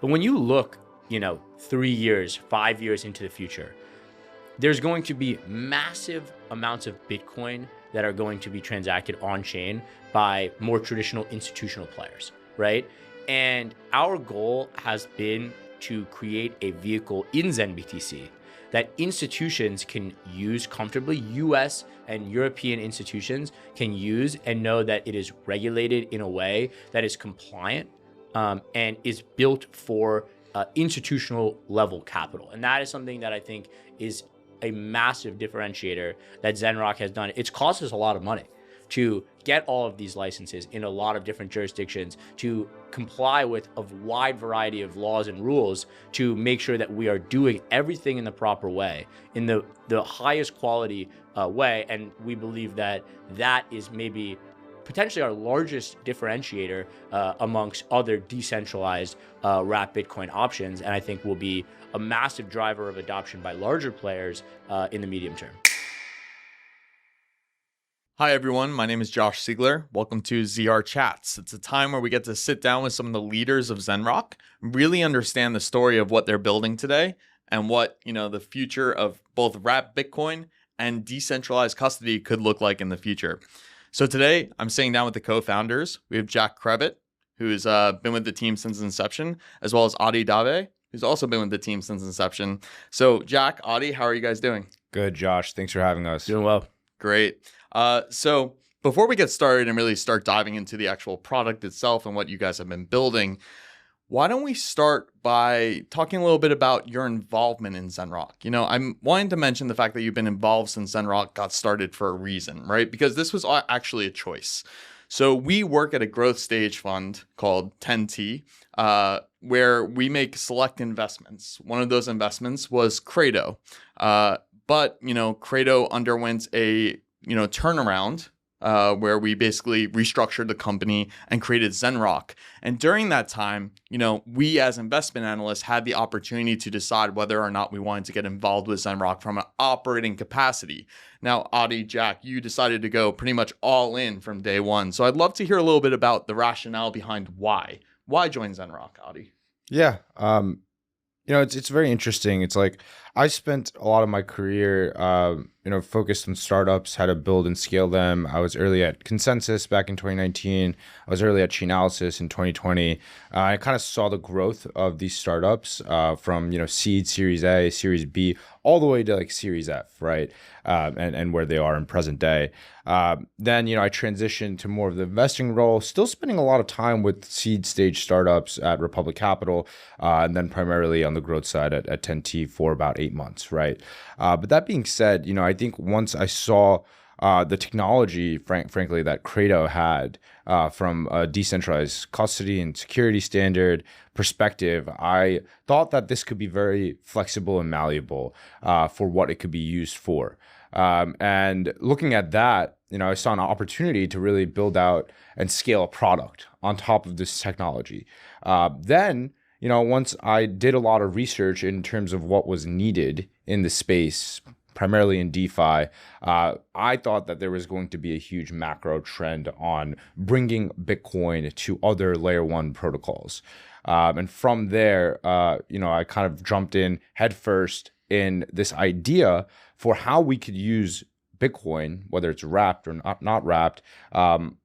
But when you look, 3 years, 5 years into the future, there's going to be massive amounts of Bitcoin that are going to be transacted on chain by more traditional institutional players, right? And our goal has been to create a vehicle in zenBTC that institutions can use comfortably, US and European institutions can use and know that it is regulated in a way that is compliant and is built for institutional level capital. And that is something that I think is a massive differentiator that Zenrock has done. It's cost us a lot of money to get all of these licenses in a lot of different jurisdictions, to comply with a wide variety of laws and rules, to make sure that we are doing everything in the proper way, in the highest quality way. And we believe that that is maybe potentially our largest differentiator amongst other decentralized wrapped Bitcoin options, and I think will be a massive driver of adoption by larger players in the medium term. Hi everyone, my name is Josh Siegler. Welcome to ZR Chats. It's a time where we get to sit down with some of the leaders of Zenrock, really understand the story of what they're building today and what, the future of both wrapped Bitcoin and decentralized custody could look like in the future. So today I'm sitting down with the co-founders. We have Jack Krebit, who's been with the team since inception, as well as Adi Dave, who's also been with the team since inception. So Jack, Adi, how are you guys doing? Good, Josh. Thanks for having us. Doing well. Great. So before we get started and really start diving into the actual product itself and what you guys have been building, why don't we start by talking a little bit about your involvement in Zenrock? I'm wanting to mention the fact that you've been involved since Zenrock got started for a reason, right? Because this was actually a choice. So we work at a growth stage fund called 10T, where we make select investments. One of those investments was Credo. But Credo underwent a turnaround where we basically restructured the company and created Zenrock. And during that time, we as investment analysts had the opportunity to decide whether or not we wanted to get involved with Zenrock from an operating capacity. Now, Adi, Jack, you decided to go pretty much all in from day one. So I'd love to hear a little bit about the rationale behind why. Why join Zenrock, Adi? Yeah. It's very interesting. It's like I spent a lot of my career, focused on startups, how to build and scale them. I was early at Consensus back in 2019. I was early at Chainalysis in 2020. I kind of saw the growth of these startups from, seed, Series A, Series B, all the way to like Series F, right? And where they are in present day. Then, I transitioned to more of the investing role, still spending a lot of time with seed stage startups at Republic Capital, and then primarily on the growth side at 10T for about 8 months, right? But that being said, I think once I saw the technology, frankly, that Credo had from a decentralized custody and security standard perspective, I thought that this could be very flexible and malleable for what it could be used for. And looking at that, I saw an opportunity to really build out and scale a product on top of this technology. Then, once I did a lot of research in terms of what was needed in the space, primarily in DeFi, I thought that there was going to be a huge macro trend on bringing Bitcoin to other layer one protocols. And from there, I kind of jumped in headfirst in this idea for how we could use Bitcoin, whether it's wrapped or not wrapped, on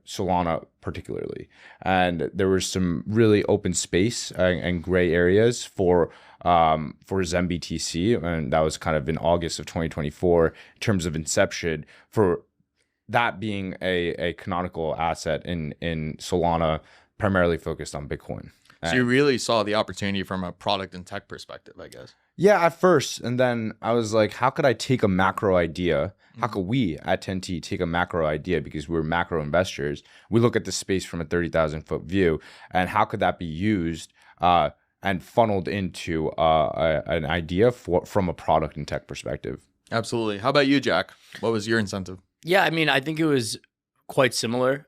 Solana particularly. And there was some really open space and gray areas for zenBTC, and that was kind of in August of 2024 in terms of inception, for that being a canonical asset in Solana, primarily focused on Bitcoin. So you really saw the opportunity from a product and tech perspective, I guess. Yeah, at first. And then I was like, how could I take a macro idea? How could we at 10T take a macro idea? Because we're macro investors. We look at the space from a 30,000 foot view. And how could that be used and funneled into an idea from a product and tech perspective? Absolutely. How about you, Jack? What was your incentive? Yeah, I think it was quite similar.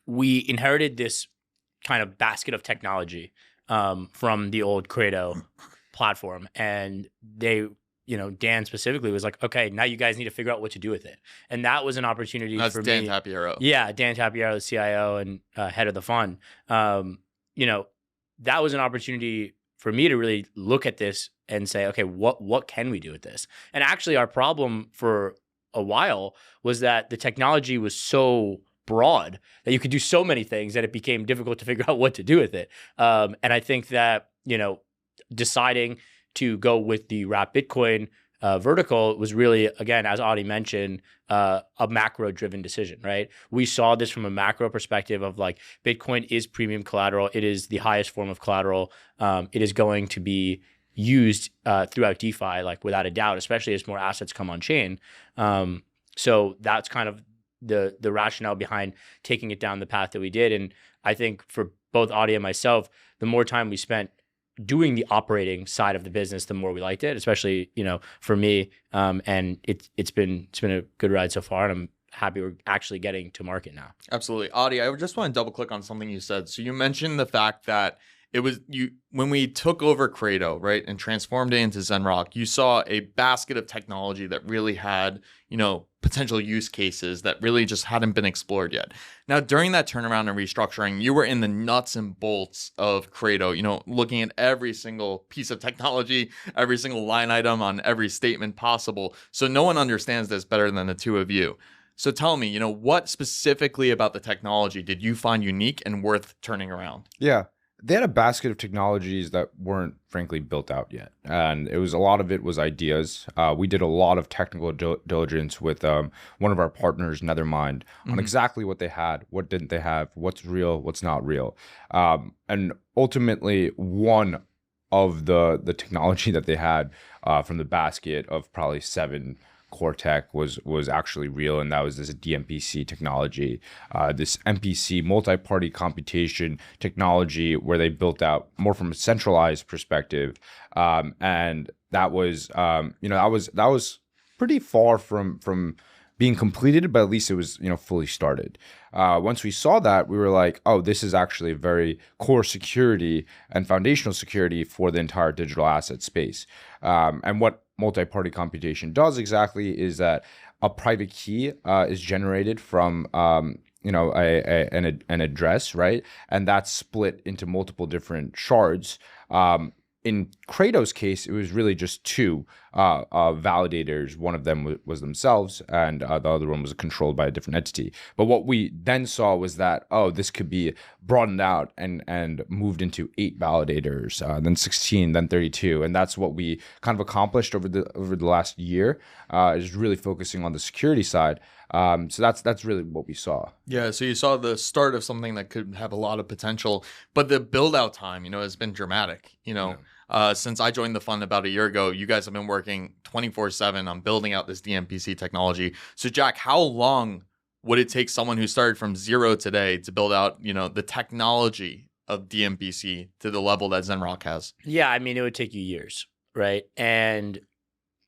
We inherited this kind of basket of technology from the old Credo platform. And they, Dan specifically was like, okay, now you guys need to figure out what to do with it. And that was an opportunity for me. That's Dan Tapiero. Yeah, Dan Tapiero, the CIO and head of the fund. that was an opportunity for me to really look at this and say, okay, what can we do with this? And actually, our problem for a while was that the technology was so broad that you could do so many things that it became difficult to figure out what to do with it. And I think that, deciding to go with the wrap Bitcoin vertical was really, again, as Adi mentioned, a macro-driven decision, right? We saw this from a macro perspective of like Bitcoin is premium collateral. It is the highest form of collateral. It is going to be used throughout DeFi, like without a doubt, especially as more assets come on chain. So that's kind of the rationale behind taking it down the path that we did. And I think for both Adi and myself, the more time we spent doing the operating side of the business, the more we liked it, especially, for me. And it's been a good ride so far, and I'm happy we're actually getting to market now. Absolutely. Adi, I just want to double click on something you said. So you mentioned the fact that it was when we took over Credo, right, and transformed it into Zenrock, you saw a basket of technology that really had, potential use cases that really just hadn't been explored yet. Now, during that turnaround and restructuring, you were in the nuts and bolts of Credo, looking at every single piece of technology, every single line item on every statement possible. So no one understands this better than the two of you. So tell me, what specifically about the technology did you find unique and worth turning around? Yeah. They had a basket of technologies that weren't frankly built out yet. And a lot of it was ideas. We did a lot of technical diligence with one of our partners, Nethermind, on exactly what they had, what didn't they have, what's real, what's not real. And ultimately, one of the technology that they had from the basket of probably 7 core tech was actually real, and that was this dMPC technology, this MPC multi-party computation technology, where they built out more from a centralized perspective, and that was that was pretty far from being completed, but at least it was fully started. Once we saw that, we were like, oh, this is actually a very core security and foundational security for the entire digital asset space. And what multi-party computation does exactly is that a private key is generated from an address, right? And that's split into multiple different shards. In Credo's case, it was really just 2 validators. One of them was themselves, and the other one was controlled by a different entity. But what we then saw was that, this could be broadened out and moved into 8 validators, then 16, then 32, and that's what we kind of accomplished over the last year. Is really focusing on the security side. So that's really what we saw. Yeah, so you saw the start of something that could have a lot of potential, but the build out time, has been dramatic. Since I joined the fund about a year ago, you guys have been working 24/7 on building out this dMPC technology. So Jack, how long would it take someone who started from zero today to build out, the technology of dMPC to the level that Zenrock has? Yeah, I mean, it would take you years, right? And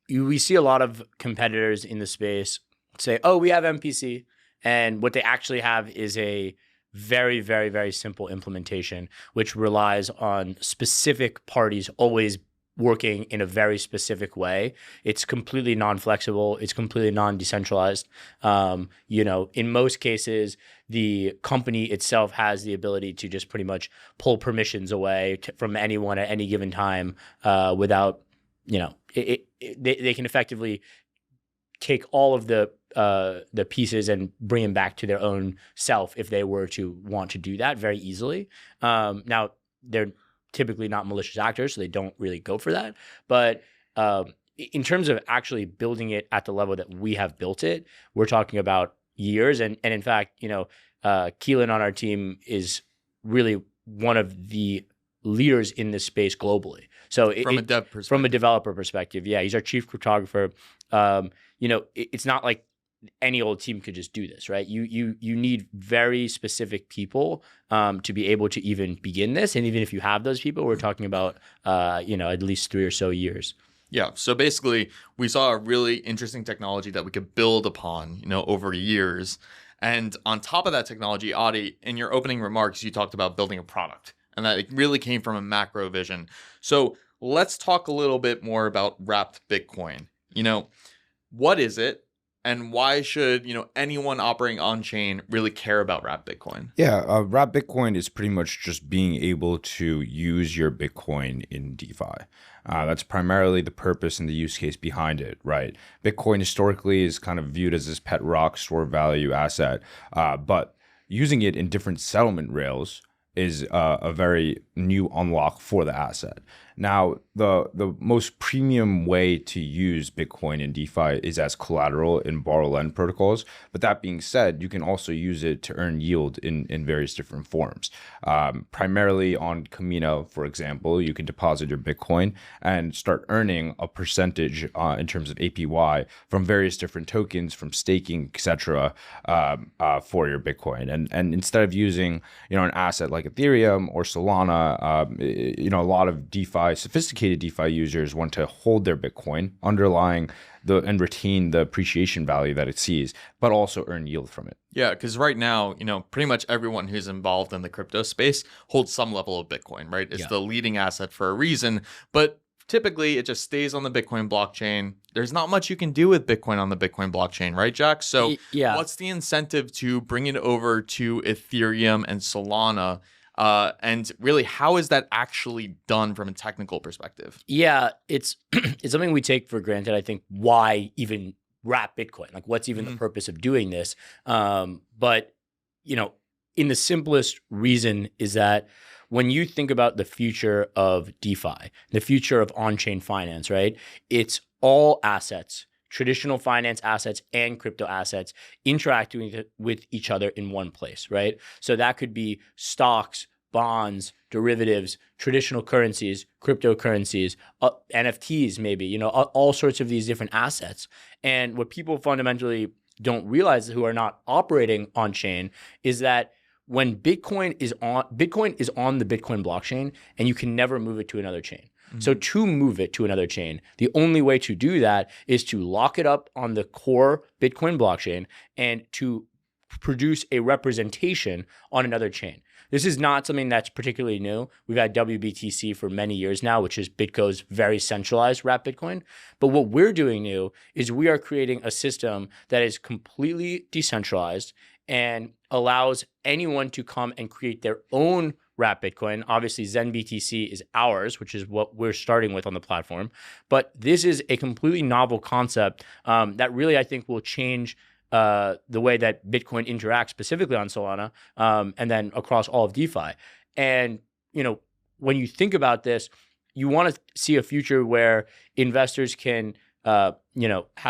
we see a lot of competitors in the space say, oh, we have MPC. And what they actually have is a very, very, very simple implementation, which relies on specific parties always working in a very specific way. It's completely non-flexible. It's completely non-decentralized. In most cases, the company itself has the ability to just pretty much pull permissions away from anyone at any given time without, they can effectively take all of the pieces and bring them back to their own self if they were to want to do that very easily. Now, they're typically not malicious actors, so they don't really go for that. But in terms of actually building it at the level that we have built it, we're talking about years. And in fact, Keelan on our team is really one of the leaders in this space globally. So from a dev perspective. From a developer perspective, yeah, he's our chief cryptographer. It's not like any old team could just do this, right? You need very specific people to be able to even begin this. And even if you have those people, we're talking about at least 3 or so years. Yeah. So basically, we saw a really interesting technology that we could build upon, over years. And on top of that technology, Adi, in your opening remarks, you talked about building a product, and that it really came from a macro vision. So let's talk a little bit more about wrapped Bitcoin. What is it? and why should anyone operating on chain really care about wrapped Bitcoin? Yeah, wrapped Bitcoin is pretty much just being able to use your Bitcoin in DeFi. That's primarily the purpose and the use case behind it, right? Bitcoin historically is kind of viewed as this pet rock store value asset, but using it in different settlement rails is a very new unlock for the asset. Now, the most premium way to use Bitcoin in DeFi is as collateral in borrow-lend protocols. But that being said, you can also use it to earn yield in various different forms. Primarily on Camino, for example, you can deposit your Bitcoin and start earning a percentage in terms of APY from various different tokens, from staking, etc., for your Bitcoin. And instead of using an asset like Ethereum or Solana, a lot of sophisticated DeFi users want to hold their Bitcoin underlying and retain the appreciation value that it sees, but also earn yield from it. Yeah, because right now, pretty much everyone who's involved in the crypto space holds some level of Bitcoin, right? It's the leading asset for a reason, but typically it just stays on the Bitcoin blockchain. There's not much you can do with Bitcoin on the Bitcoin blockchain, right, Jack? So what's the incentive to bring it over to Ethereum and Solana? And really, how is that actually done from a technical perspective? Yeah, it's something we take for granted. I think why even wrap Bitcoin? Like, what's even the purpose of doing this? But in the simplest reason is that when you think about the future of DeFi, the future of on-chain finance, right? It's all assets, traditional finance assets and crypto assets interacting with each other in one place, right? So that could be stocks, bonds, derivatives, traditional currencies, cryptocurrencies, NFTs maybe, all sorts of these different assets. And what people fundamentally don't realize who are not operating on chain is that when Bitcoin is on the Bitcoin blockchain, and you can never move it to another chain. So to move it to another chain, the only way to do that is to lock it up on the core Bitcoin blockchain and to produce a representation on another chain. This is not something that's particularly new. We've had WBTC for many years now, which is BitGo's very centralized wrapped Bitcoin. But what we're doing new is we are creating a system that is completely decentralized and allows anyone to come and create their own wrapped Bitcoin. Obviously, zenBTC is ours, which is what we're starting with on the platform. But this is a completely novel concept that really, I think, will change the way that Bitcoin interacts specifically on Solana and then across all of DeFi. And, when you think about this, you want to see a future where investors can, have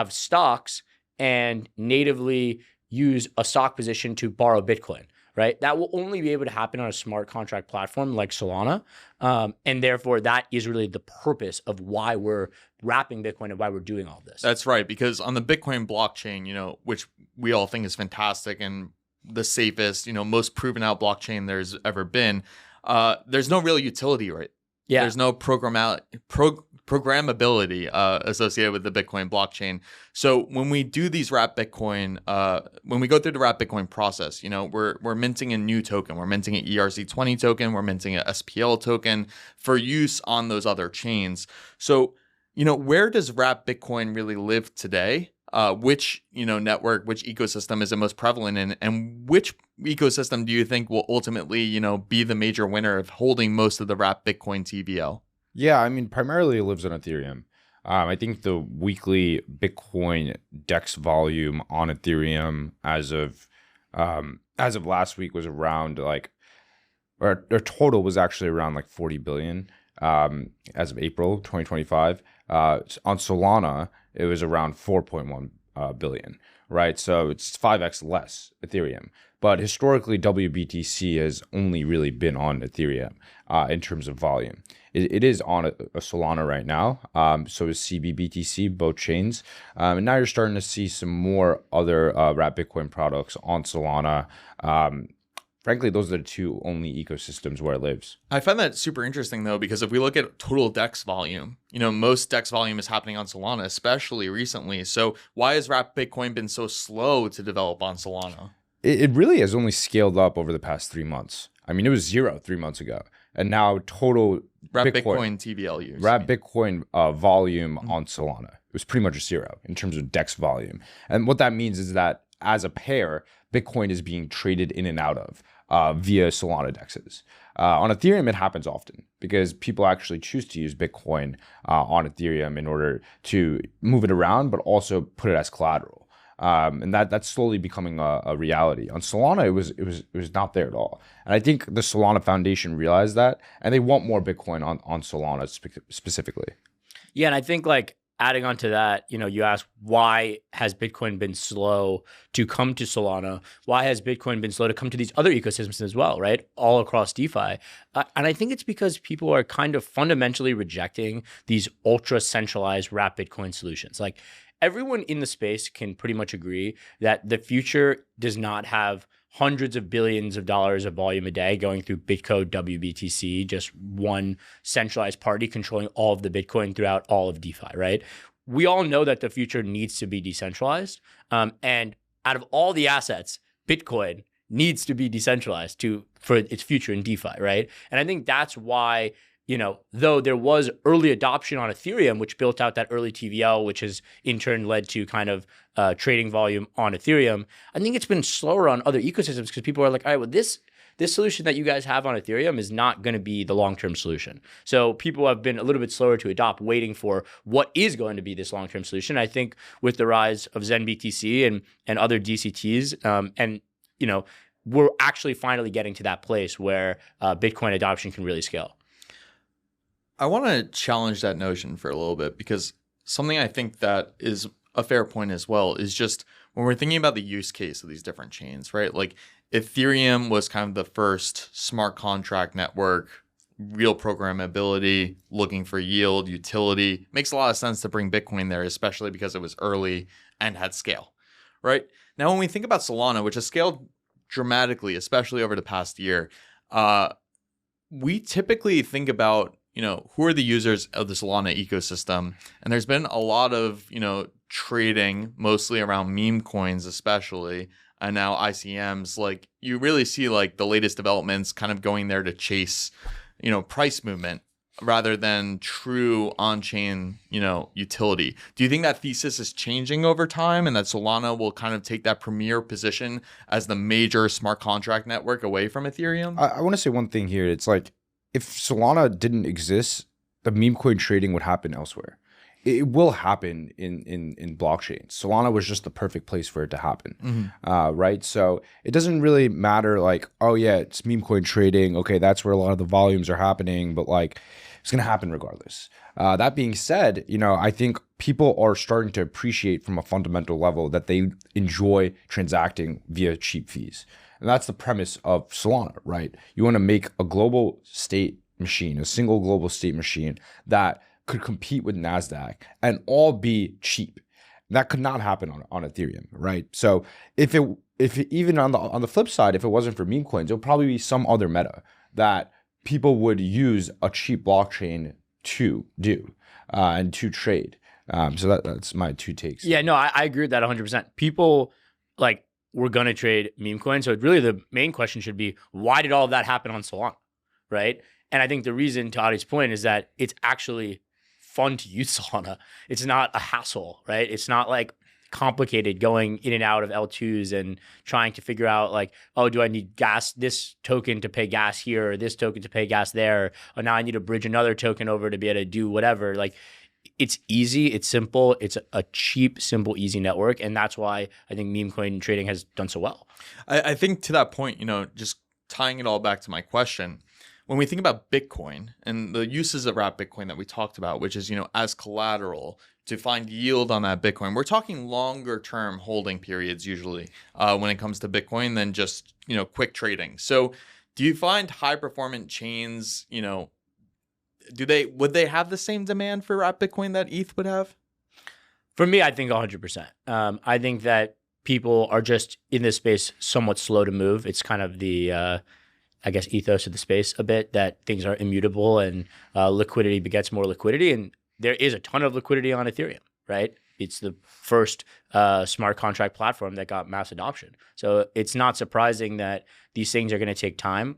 stocks and natively use a stock position to borrow Bitcoin, right? That will only be able to happen on a smart contract platform like Solana. And therefore, that is really the purpose of why we're wrapping Bitcoin and why we're doing all this. That's right. Because on the Bitcoin blockchain, which we all think is fantastic and the safest, most proven out blockchain there's ever been, there's no real utility, right? Yeah. There's no programmability associated with the Bitcoin blockchain. So when we do these wrap Bitcoin, when we go through the wrap Bitcoin process, we're minting a new token. We're minting an ERC20 token. We're minting an SPL token for use on those other chains. So, where does wrap Bitcoin really live today? Which, network, which ecosystem is it most prevalent in? And which ecosystem do you think will ultimately, be the major winner of holding most of the wrap Bitcoin TVL? Yeah, I mean, primarily it lives on Ethereum. I think the weekly Bitcoin DEX volume on Ethereum as of last week was around our total was actually around 40 billion as of April 2025. On Solana, it was around 4.1 billion, right? So it's 5x less Ethereum. But historically, WBTC has only really been on Ethereum in terms of volume. It is on a Solana right now. So is CBBTC, both chains. And now you're starting to see some more other wrapped Bitcoin products on Solana. Frankly, those are the two only ecosystems where it lives. I find that super interesting, though, because if we look at total DEX volume, most DEX volume is happening on Solana, especially recently. So why has wrapped Bitcoin been so slow to develop on Solana? It really has only scaled up over the past 3 months. I mean, it was 0 3 months ago. and now total Wrap Bitcoin TVL use. Wrap Bitcoin volume on Solana. It was pretty much a zero in terms of DEX volume. And what that means is that as a pair, Bitcoin is being traded in and out of via Solana DEXs. On Ethereum, it happens often because people actually choose to use Bitcoin on Ethereum in order to move it around, but also put it as collateral. And that's slowly becoming a reality. On Solana, it was not there at all. And I think the Solana Foundation realized that, and they want more Bitcoin on Solana specifically. Yeah, and I think like adding on to that, you asked why has Bitcoin been slow to come to Solana? Why has Bitcoin been slow to come to these other ecosystems as well, right? All across DeFi. And I think it's because people are kind of fundamentally rejecting these ultra centralized wrap Bitcoin solutions. Like everyone in the space can pretty much agree that the future does not have hundreds of billions of dollars of volume a day going through Bitco WBTC, just one centralized party controlling all of the Bitcoin throughout all of DeFi, right? We all know that the future needs to be decentralized. And out of all the assets, Bitcoin needs to be decentralized for its future in DeFi, right? And I think that's why, though there was early adoption on Ethereum, which built out that early TVL, which has in turn led to kind of trading volume on Ethereum, I think it's been slower on other ecosystems because people are like, all right, well, this solution that you guys have on Ethereum is not going to be the long-term solution. So people have been a little bit slower to adopt, waiting for what is going to be this long-term solution. I think with the rise of zenBTC and other DCTs, we're actually finally getting to that place where Bitcoin adoption can really scale. I want to challenge that notion for a little bit because something I think that is a fair point as well is just when we're thinking about the use case of these different chains, right? Like Ethereum was kind of the first smart contract network, real programmability, looking for yield, utility. Makes a lot of sense to bring Bitcoin there, especially because it was early and had scale, right? Now, when we think about Solana, which has scaled dramatically, especially over the past year, we typically think about who are the users of the Solana ecosystem? And there's been a lot of, trading, mostly around meme coins, especially, and now ICMs. Like you really see like the latest developments kind of going there to chase, price movement rather than true on-chain, utility. Do you think that thesis is changing over time and that Solana will kind of take that premier position as the major smart contract network away from Ethereum? I want to say one thing here. It's like, if Solana didn't exist, the meme coin trading would happen elsewhere. It will happen in blockchains. Solana was just the perfect place for it to happen, right? So it doesn't really matter like, oh yeah, it's meme coin trading. Okay, that's where a lot of the volumes are happening, but like it's going to happen regardless. That being said, I think people are starting to appreciate from a fundamental level that they enjoy transacting via cheap fees. And that's the premise of Solana, right? You want to make a global state machine, a single global state machine that could compete with NASDAQ and all be cheap. That could not happen on Ethereum, right? So if it even on the flip side, if it wasn't for meme coins, it would probably be some other meta that people would use a cheap blockchain to do and to trade. So that's my two takes. Yeah, no, I agree with that 100%. People like we're going to trade meme coins. So really the main question should be, why did all of that happen on Solana, right? And I think the reason, to Adi's point, is that it's actually fun to use Solana. It's not a hassle, right? It's not like complicated going in and out of L2s and trying to figure out like, oh, do I need gas, this token to pay gas here, or this token to pay gas there? Or now I need to bridge another token over to be able to do whatever. Like, it's easy, it's simple, it's a cheap, simple, easy network. And that's why I think meme coin trading has done so well. I think to that point, just tying it all back to my question, when we think about Bitcoin and the uses of wrap Bitcoin that we talked about, which is, as collateral to find yield on that Bitcoin, we're talking longer term holding periods usually when it comes to Bitcoin than just, quick trading. So do you find high performant chains, would they have the same demand for wrap Bitcoin that ETH would have? For me, I think 100%. I think that people are just in this space somewhat slow to move. It's kind of the ethos of the space a bit, that things are immutable and liquidity begets more liquidity. And there is a ton of liquidity on Ethereum, right? It's the first smart contract platform that got mass adoption. So it's not surprising that these things are going to take time.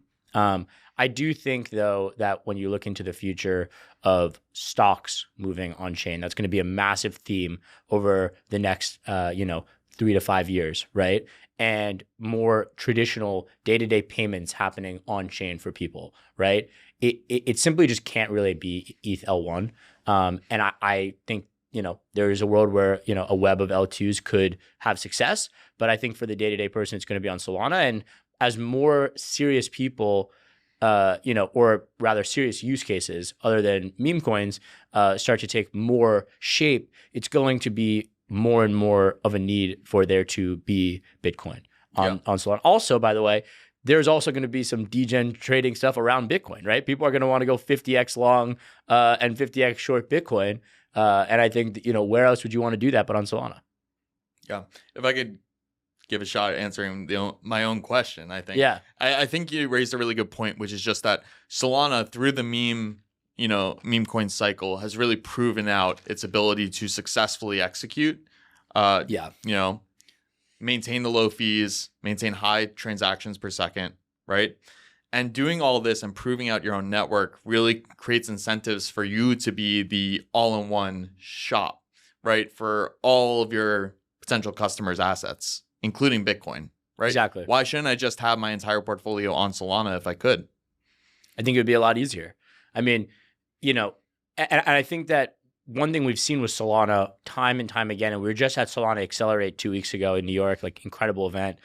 I do think, though, that when you look into the future of stocks moving on chain, that's going to be a massive theme over the next, 3 to 5 years, right? And more traditional day-to-day payments happening on chain for people, right? It simply just can't really be ETH L1. And I think, there is a world where, a web of L2s could have success. But I think for the day-to-day person, it's going to be on Solana. And as more serious people, or rather serious use cases other than meme coins start to take more shape, it's going to be more and more of a need for there to be Bitcoin on Solana. Also, by the way, there's also going to be some degen trading stuff around Bitcoin, right? People are going to want to go 50x long and 50x short Bitcoin. And I think, where else would you want to do that but on Solana? Yeah. If I could give a shot at answering my own question, I think. Yeah. I think you raised a really good point, which is just that Solana, through the meme coin cycle, has really proven out its ability to successfully execute. Maintain the low fees, maintain high transactions per second, right? And doing all this and proving out your own network really creates incentives for you to be the all-in-one shop, right? For all of your potential customers' assets, including Bitcoin, right? Exactly. Why shouldn't I just have my entire portfolio on Solana if I could? I think it would be a lot easier. I mean, and I think that one thing we've seen with Solana time and time again, and we were just at Solana Accelerate 2 weeks ago in New York, like incredible event.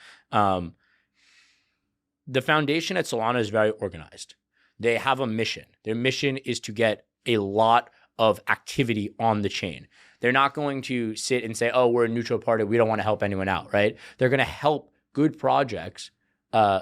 The foundation at Solana is very organized. They have a mission. Their mission is to get a lot of activity on the chain. They're not going to sit and say, oh, we're a neutral party, we don't want to help anyone out, right? They're going to help good projects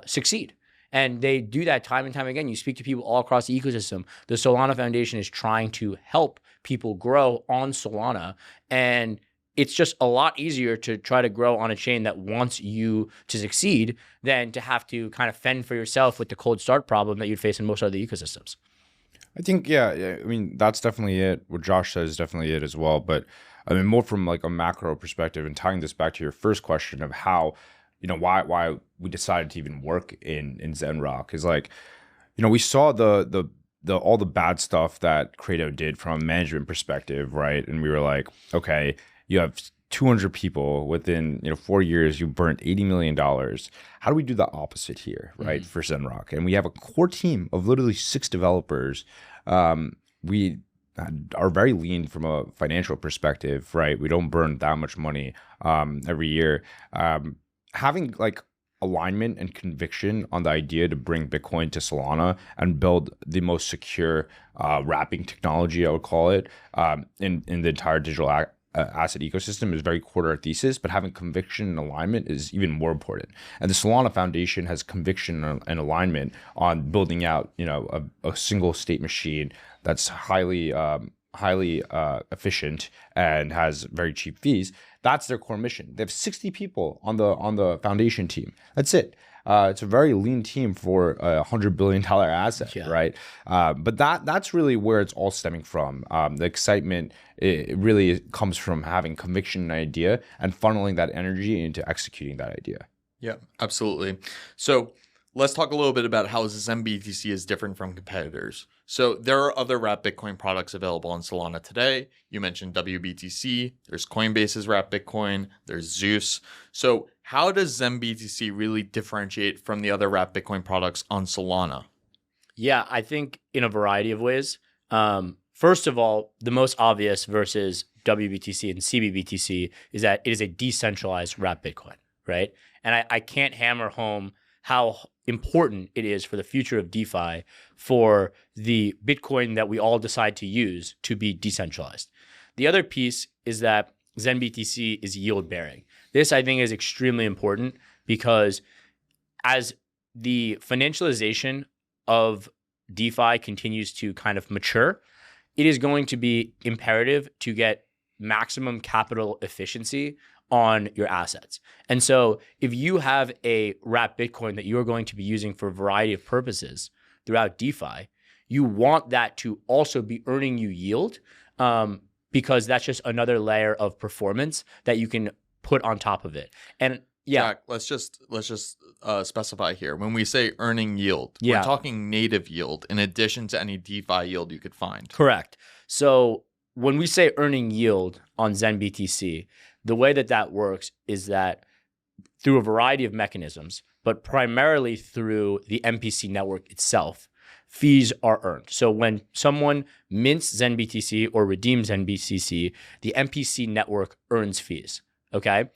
succeed. And they do that time and time again. You speak to people all across the ecosystem. The Solana Foundation is trying to help people grow on Solana. And it's just a lot easier to try to grow on a chain that wants you to succeed than to have to kind of fend for yourself with the cold start problem that you'd face in most other ecosystems. I think, yeah. I mean, that's definitely it. What Josh says is definitely it as well. But I mean, more from like a macro perspective and tying this back to your first question of how, why we decided to even work in Zenrock is like, we saw the all the bad stuff that Credo did from a management perspective, right? And we were like, okay, you have 200 people within 4 years, you burnt $80 million. How do we do the opposite here, right? For Zenrock? And we have a core team of literally 6 developers. We are very lean from a financial perspective, right? We don't burn that much money every year. Having like alignment and conviction on the idea to bring Bitcoin to Solana and build the most secure wrapping technology, I would call it, in the entire digital asset ecosystem is very core to our thesis, but having conviction and alignment is even more important. And the Solana Foundation has conviction and alignment on building out, a single state machine that's highly efficient and has very cheap fees. That's their core mission. They have 60 people on the foundation team. That's it. It's a very lean team for a $100 billion asset, right? But that's really where it's all stemming from. The excitement, it really comes from having conviction in an idea and funneling that energy into executing that idea. Yeah, absolutely. So let's talk a little bit about how zenBTC is different from competitors. So there are other wrapped Bitcoin products available on Solana today. You mentioned WBTC. There's Coinbase's wrapped Bitcoin. There's Zeus. So how does zenBTC really differentiate from the other wrapped Bitcoin products on Solana? Yeah, I think in a variety of ways. First of all, the most obvious versus WBTC and CBBTC is that it is a decentralized wrapped Bitcoin, right? And I can't hammer home how important it is for the future of DeFi for the Bitcoin that we all decide to use to be decentralized. The other piece is that zenBTC is yield bearing. This, I think, is extremely important because as the financialization of DeFi continues to kind of mature, it is going to be imperative to get maximum capital efficiency on your assets. And so if you have a wrapped Bitcoin that you're going to be using for a variety of purposes throughout DeFi, you want that to also be earning you yield because that's just another layer of performance that you can put on top of it. And Yeah. Jack, let's just specify here. When we say earning yield, Yeah. we're talking native yield in addition to any DeFi yield you could find. Correct. So when we say earning yield on zenBTC, the way that works is that through a variety of mechanisms, but primarily through the MPC network itself, fees are earned. So when someone mints zenBTC or redeems zenBTC, the MPC network earns fees, okay?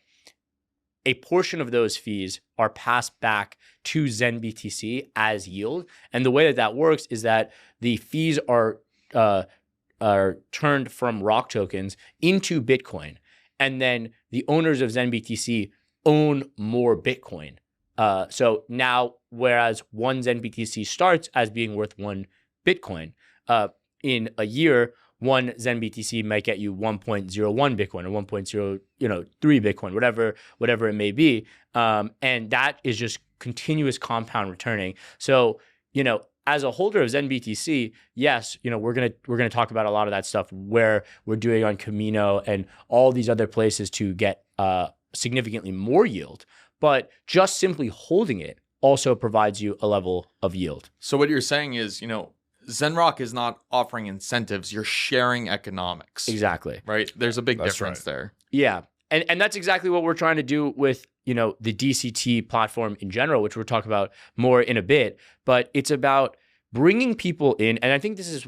A portion of those fees are passed back to zenBTC as yield. And the way that works is that the fees are turned from ROC tokens into Bitcoin. And then the owners of zenBTC own more Bitcoin. So now, whereas one zenBTC starts as being worth 1 Bitcoin, in a year, one zenBTC might get you 1.01 Bitcoin or 1.03 Bitcoin, whatever it may be. And that is just continuous compound returning. So, as a holder of zenBTC, yes, we're gonna talk about a lot of that stuff where we're doing on Camino and all these other places to get significantly more yield. But just simply holding it also provides you a level of yield. So what you're saying is, Zenrock is not offering incentives. You're sharing economics. Exactly. Right? There's a big That's difference there. Yeah. And that's exactly what we're trying to do with, the DCT platform in general, which we'll talk about more in a bit. But it's about bringing people in. And I think this is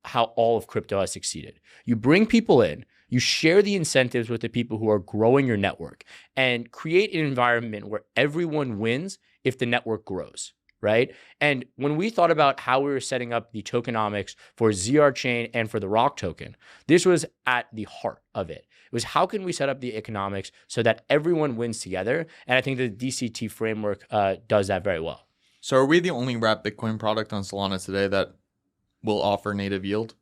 how all of crypto has succeeded. You bring people in, you share the incentives with the people who are growing your network, and create an environment where everyone wins if the network grows, right? And when we thought about how we were setting up the tokenomics for zrChain and for the ROC token, this was at the heart of it. It was, how can we set up the economics so that everyone wins together? And I think the DCT framework does that very well. So are we the only wrapped Bitcoin product on Solana today that will offer native yield?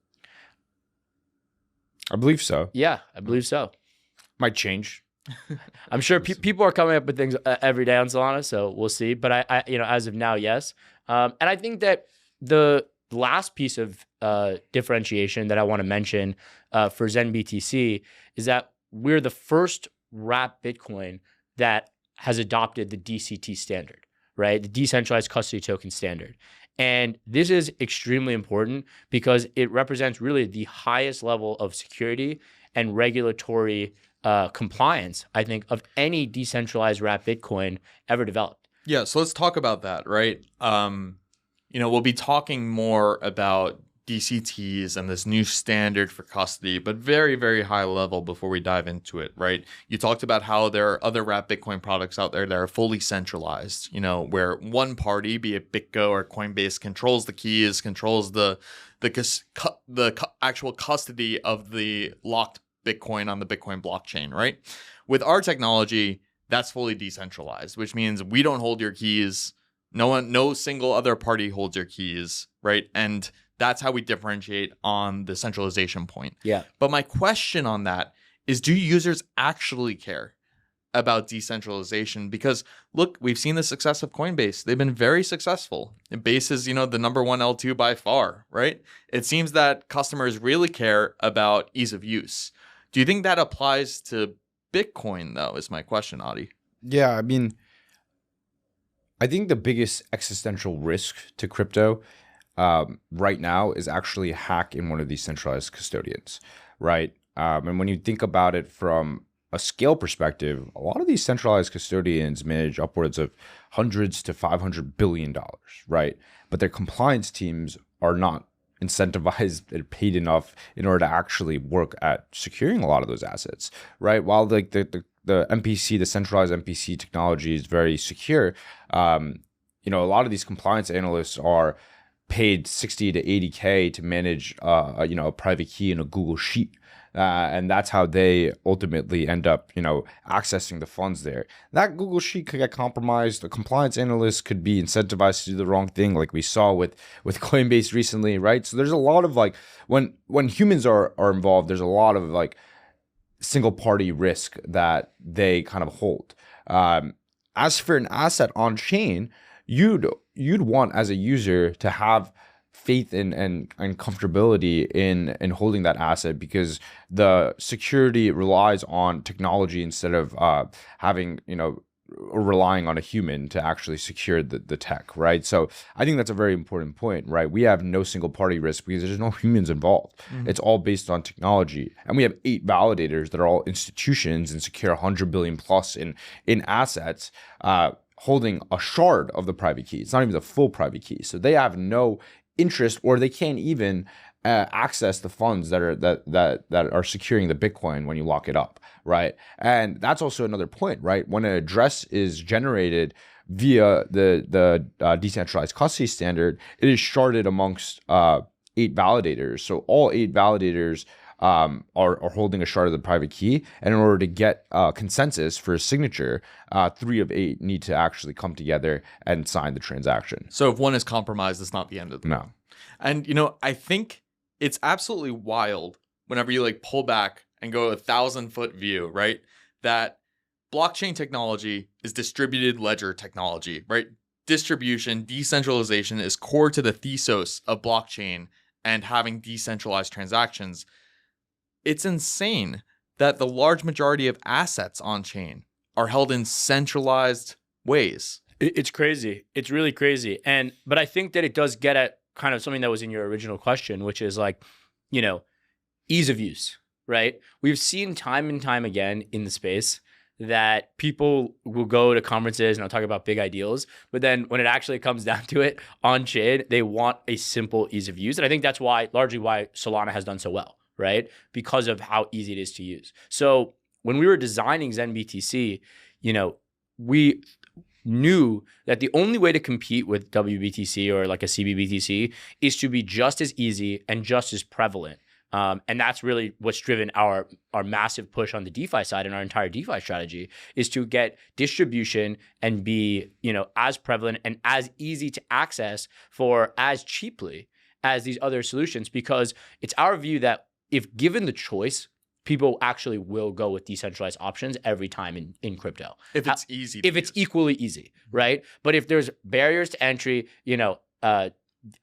I believe so. Yeah, I believe so. Might change. I'm sure people are coming up with things every day on Solana, so we'll see. But I as of now, yes. And I think that the last piece of differentiation that I want to mention for zenBTC is that we're the first wrapped Bitcoin that has adopted the DCT standard, right? The decentralized custody token standard. And this is extremely important because it represents really the highest level of security and regulatory compliance, I think, of any decentralized wrapped Bitcoin ever developed. Yeah, so let's talk about that, right? We'll be talking more about DCTs and this new standard for custody, but very, very high level before we dive into it, right? You talked about how there are other wrapped Bitcoin products out there that are fully centralized, where one party, be it BitGo or Coinbase, controls the keys, controls the actual custody of the locked Bitcoin on the Bitcoin blockchain, right? With our technology, that's fully decentralized, which means we don't hold your keys. No single other party holds your keys, right? And that's how we differentiate on the centralization point. Yeah. But my question on that is, do users actually care about decentralization? Because look, we've seen the success of Coinbase. They've been very successful. And Base is, the number one L2 by far, right? It seems that customers really care about ease of use. Do you think that applies to Bitcoin, though, is my question, Adi? Yeah, I mean, I think the biggest existential risk to crypto right now is actually a hack in one of these centralized custodians, right? And when you think about it from a scale perspective, a lot of these centralized custodians manage upwards of hundreds to $500 billion, right? But their compliance teams are not incentivized and paid enough in order to actually work at securing a lot of those assets, right? While the MPC, the centralized MPC technology is very secure, a lot of these compliance analysts are paid 60 to 80K to manage, a private key in a Google Sheet. And that's how they ultimately end up, accessing the funds there. That Google Sheet could get compromised. A compliance analyst could be incentivized to do the wrong thing, like we saw with Coinbase recently, right? So there's a lot of when humans are involved, there's a lot of single party risk that they kind of hold. As for an asset on chain, you'd want as a user to have faith and comfortability in holding that asset, because the security relies on technology instead of having relying on a human to actually secure the tech, right? So I think that's a very important point, right? We have no single party risk because there's no humans involved. It's all based on technology. And we have 8 validators that are all institutions and secure 100 billion plus in assets, holding a shard of the private key. It's not even the full private key. So they have no interest, or they can't even access the funds that are securing the Bitcoin when you lock it up, right? And that's also another point, right? When an address is generated via the decentralized custody standard, it is sharded amongst 8 validators. So all 8 validators are holding a shard of the private key, and in order to get consensus for a signature, 3 of 8 need to actually come together and sign the transaction. So if one is compromised, it's not the end of the world. No. And I think it's absolutely wild whenever you like pull back and go 1,000-foot view, right? That blockchain technology is distributed ledger technology, right? Distribution, decentralization is core to the thesis of blockchain and having decentralized transactions. It's insane that the large majority of assets on chain are held in centralized ways. It's crazy. It's really crazy. But I think that it does get at kind of something that was in your original question, which is like, ease of use, right? We've seen time and time again in the space that people will go to conferences and they'll talk about big ideals, but then when it actually comes down to it on chain, they want a simple ease of use. And I think that's largely why Solana has done so well, right? Because of how easy it is to use. So when we were designing zenBTC, we knew that the only way to compete with WBTC or like a CBBTC is to be just as easy and just as prevalent. And that's really what's driven our massive push on the DeFi side, and our entire DeFi strategy is to get distribution and be, as prevalent and as easy to access for as cheaply as these other solutions, because it's our view that if given the choice, people actually will go with decentralized options every time in crypto. If it's easy. If it's equally easy, right? But if there's barriers to entry,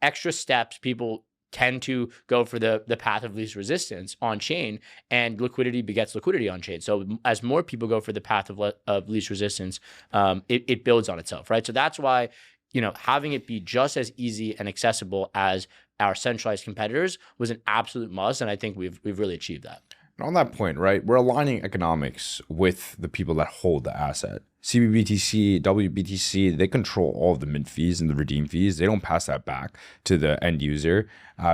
extra steps, people tend to go for the path of least resistance on chain, and liquidity begets liquidity on chain. So as more people go for the path of least resistance, it builds on itself, right? So that's why, having it be just as easy and accessible as our centralized competitors was an absolute must. And I think we've really achieved that. And on that point, right, we're aligning economics with the people that hold the asset. CBBTC, WBTC, they control all of the mint fees and the redeem fees. They don't pass that back to the end user.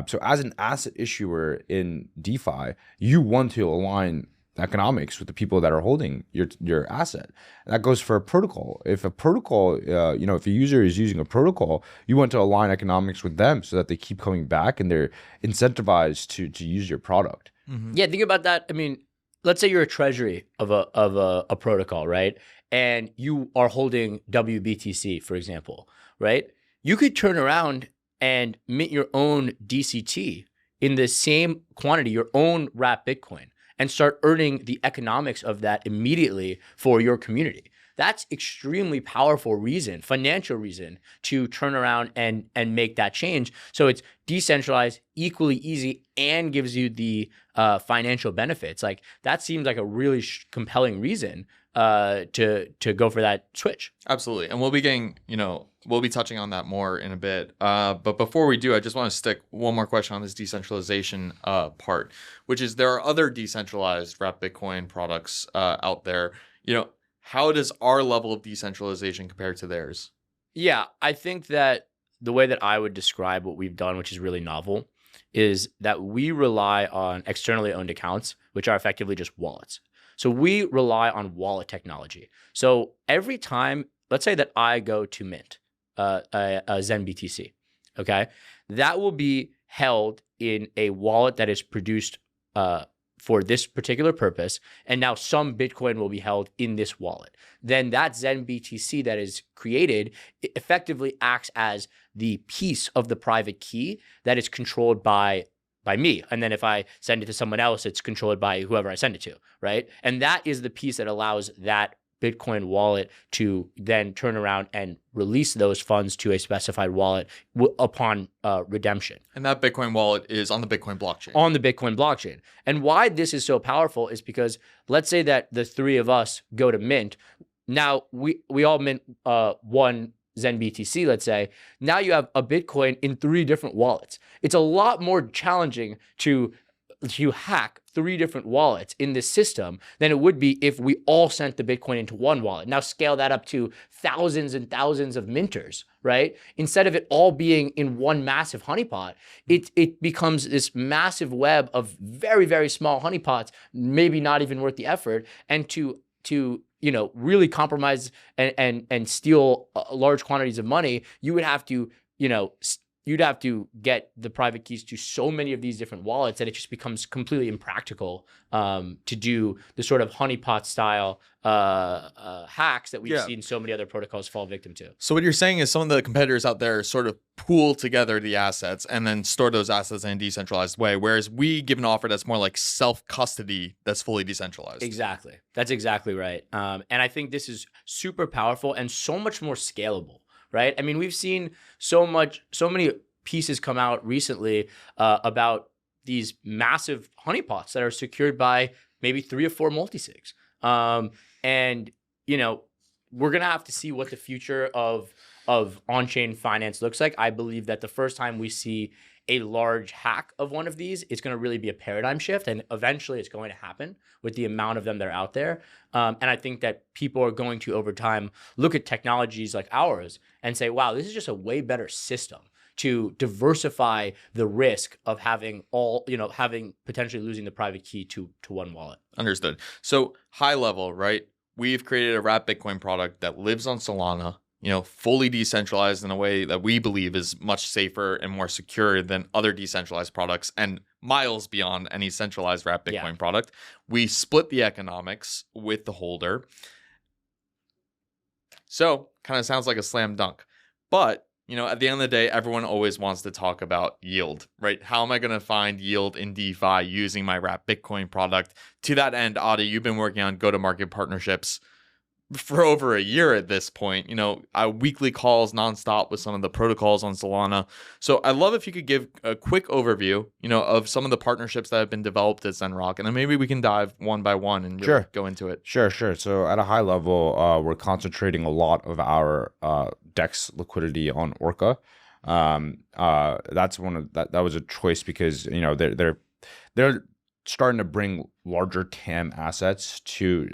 So as an asset issuer in DeFi, you want to align economics with the people that are holding your asset. And that goes for a protocol. If a protocol, if a user is using a protocol, you want to align economics with them so that they keep coming back and they're incentivized to use your product. Mm-hmm. Yeah, think about that. I mean, let's say you're a treasury of a protocol, right? And you are holding WBTC, for example, right? You could turn around and mint your own DCT in the same quantity, your own wrapped Bitcoin, and start earning the economics of that immediately for your community. That's extremely powerful reason, financial reason, to turn around and make that change. So it's decentralized, equally easy, and gives you the financial benefits. Like that seems like a really compelling reason to go for that switch. Absolutely. And we'll be getting, we'll be touching on that more in a bit. But before we do, I just want to stick one more question on this decentralization part, which is there are other decentralized wrapped Bitcoin products out there. How does our level of decentralization compare to theirs? Yeah, I think that the way that I would describe what we've done, which is really novel, is that we rely on externally owned accounts, which are effectively just wallets. So we rely on wallet technology. So every time, let's say that I go to mint a zenBTC, okay, that will be held in a wallet that is produced for this particular purpose, and now some Bitcoin will be held in this wallet. Then that zenBTC that is created effectively acts as the piece of the private key that is controlled by me. And then if I send it to someone else, it's controlled by whoever I send it to, right? And that is the piece that allows that Bitcoin wallet to then turn around and release those funds to a specified wallet upon redemption. And that Bitcoin wallet is on the Bitcoin blockchain. On the Bitcoin blockchain. And why this is so powerful is because let's say that the three of us go to mint. now we all mint one zenBTC, let's say. Now you have a Bitcoin in 3 different wallets. It's a lot more challenging to hack 3 different wallets in this system than it would be if we all sent the Bitcoin into one wallet. Now scale that up to thousands and thousands of minters, right? Instead of it all being in one massive honeypot, it becomes this massive web of very, very small honeypots, maybe not even worth the effort. And to really compromise and steal large quantities of money, you would have to, you'd have to get the private keys to so many of these different wallets that it just becomes completely impractical to do the sort of honeypot style hacks that we've seen so many other protocols fall victim to. So what you're saying is some of the competitors out there sort of pool together the assets and then store those assets in a decentralized way, whereas we give an offer that's more like self-custody that's fully decentralized. Exactly. That's exactly right. And I think this is super powerful and so much more scalable. Right? I mean, we've seen so many pieces come out recently about these massive honeypots that are secured by maybe 3 or 4 multisigs. And, we're going to have to see what the future of on-chain finance looks like. I believe that the first time we see a large hack of one of these, it's going to really be a paradigm shift. And eventually it's going to happen with the amount of them that are out there. And I think that people are going to, over time, look at technologies like ours and say, wow, this is just a way better system to diversify the risk of having potentially losing the private key to one wallet. Understood. So high level, right? We've created a wrapped Bitcoin product that lives on Solana, fully decentralized in a way that we believe is much safer and more secure than other decentralized products and miles beyond any centralized wrapped Bitcoin product. We split the economics with the holder. So kind of sounds like a slam dunk. But, at the end of the day, everyone always wants to talk about yield, right? How am I going to find yield in DeFi using my wrapped Bitcoin product? To that end, Adi, you've been working on go-to-market partnerships for over a year at this point, weekly calls nonstop with some of the protocols on Solana. So I'd love if you could give a quick overview, of some of the partnerships that have been developed at Zenrock, and then maybe we can dive one by one and really go into it. Sure. So at a high level, we're concentrating a lot of our DEX liquidity on Orca. That's that was a choice because they're starting to bring larger TAM assets to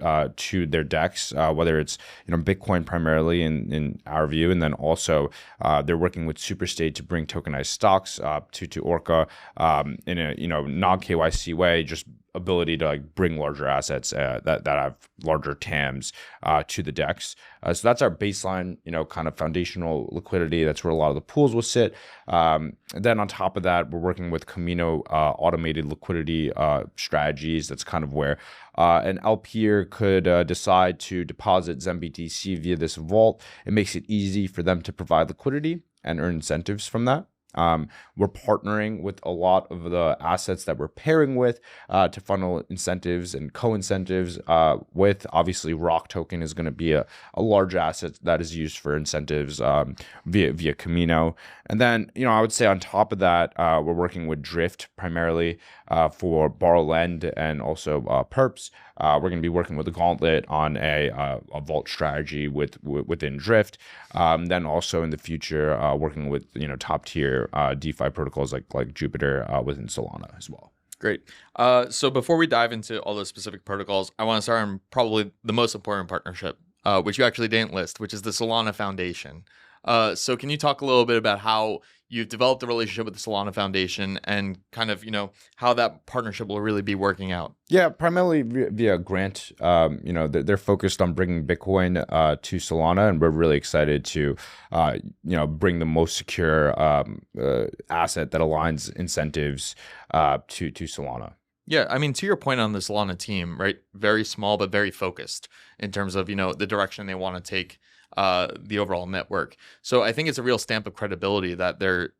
their DEX, whether it's Bitcoin primarily in our view, and then also they're working with Superstate to bring tokenized stocks to Orca in a non KYC way, just ability to bring larger assets that have larger TAMs to the DEX. So that's our baseline, kind of foundational liquidity. That's where a lot of the pools will sit. And then on top of that, we're working with Camino automated liquidity strategies. That's kind of where an LPer could decide to deposit zenBTC via this vault. It makes it easy for them to provide liquidity and earn incentives from that. We're partnering with a lot of the assets that we're pairing with to funnel incentives and co-incentives with. Obviously, Rock token is going to be a large asset that is used for incentives via Camino. And then, I would say on top of that, we're working with Drift primarily for borrow lend and also perps. We're going to be working with the Gauntlet on a vault strategy within Drift. Then also in the future, working with top tier DeFi protocols like Jupiter within Solana as well. Great. So before we dive into all those specific protocols, I want to start on probably the most important partnership, which you actually didn't list, which is the Solana Foundation. So can you talk a little bit about how you've developed a relationship with the Solana Foundation and kind of, how that partnership will really be working out? Yeah, primarily via grant. They're focused on bringing Bitcoin to Solana, and we're really excited to, bring the most secure asset that aligns incentives to Solana. Yeah, I mean, to your point on the Solana team, right? Very small, but very focused in terms of, the direction they want to take the overall network. So I think it's a real stamp of credibility that they're,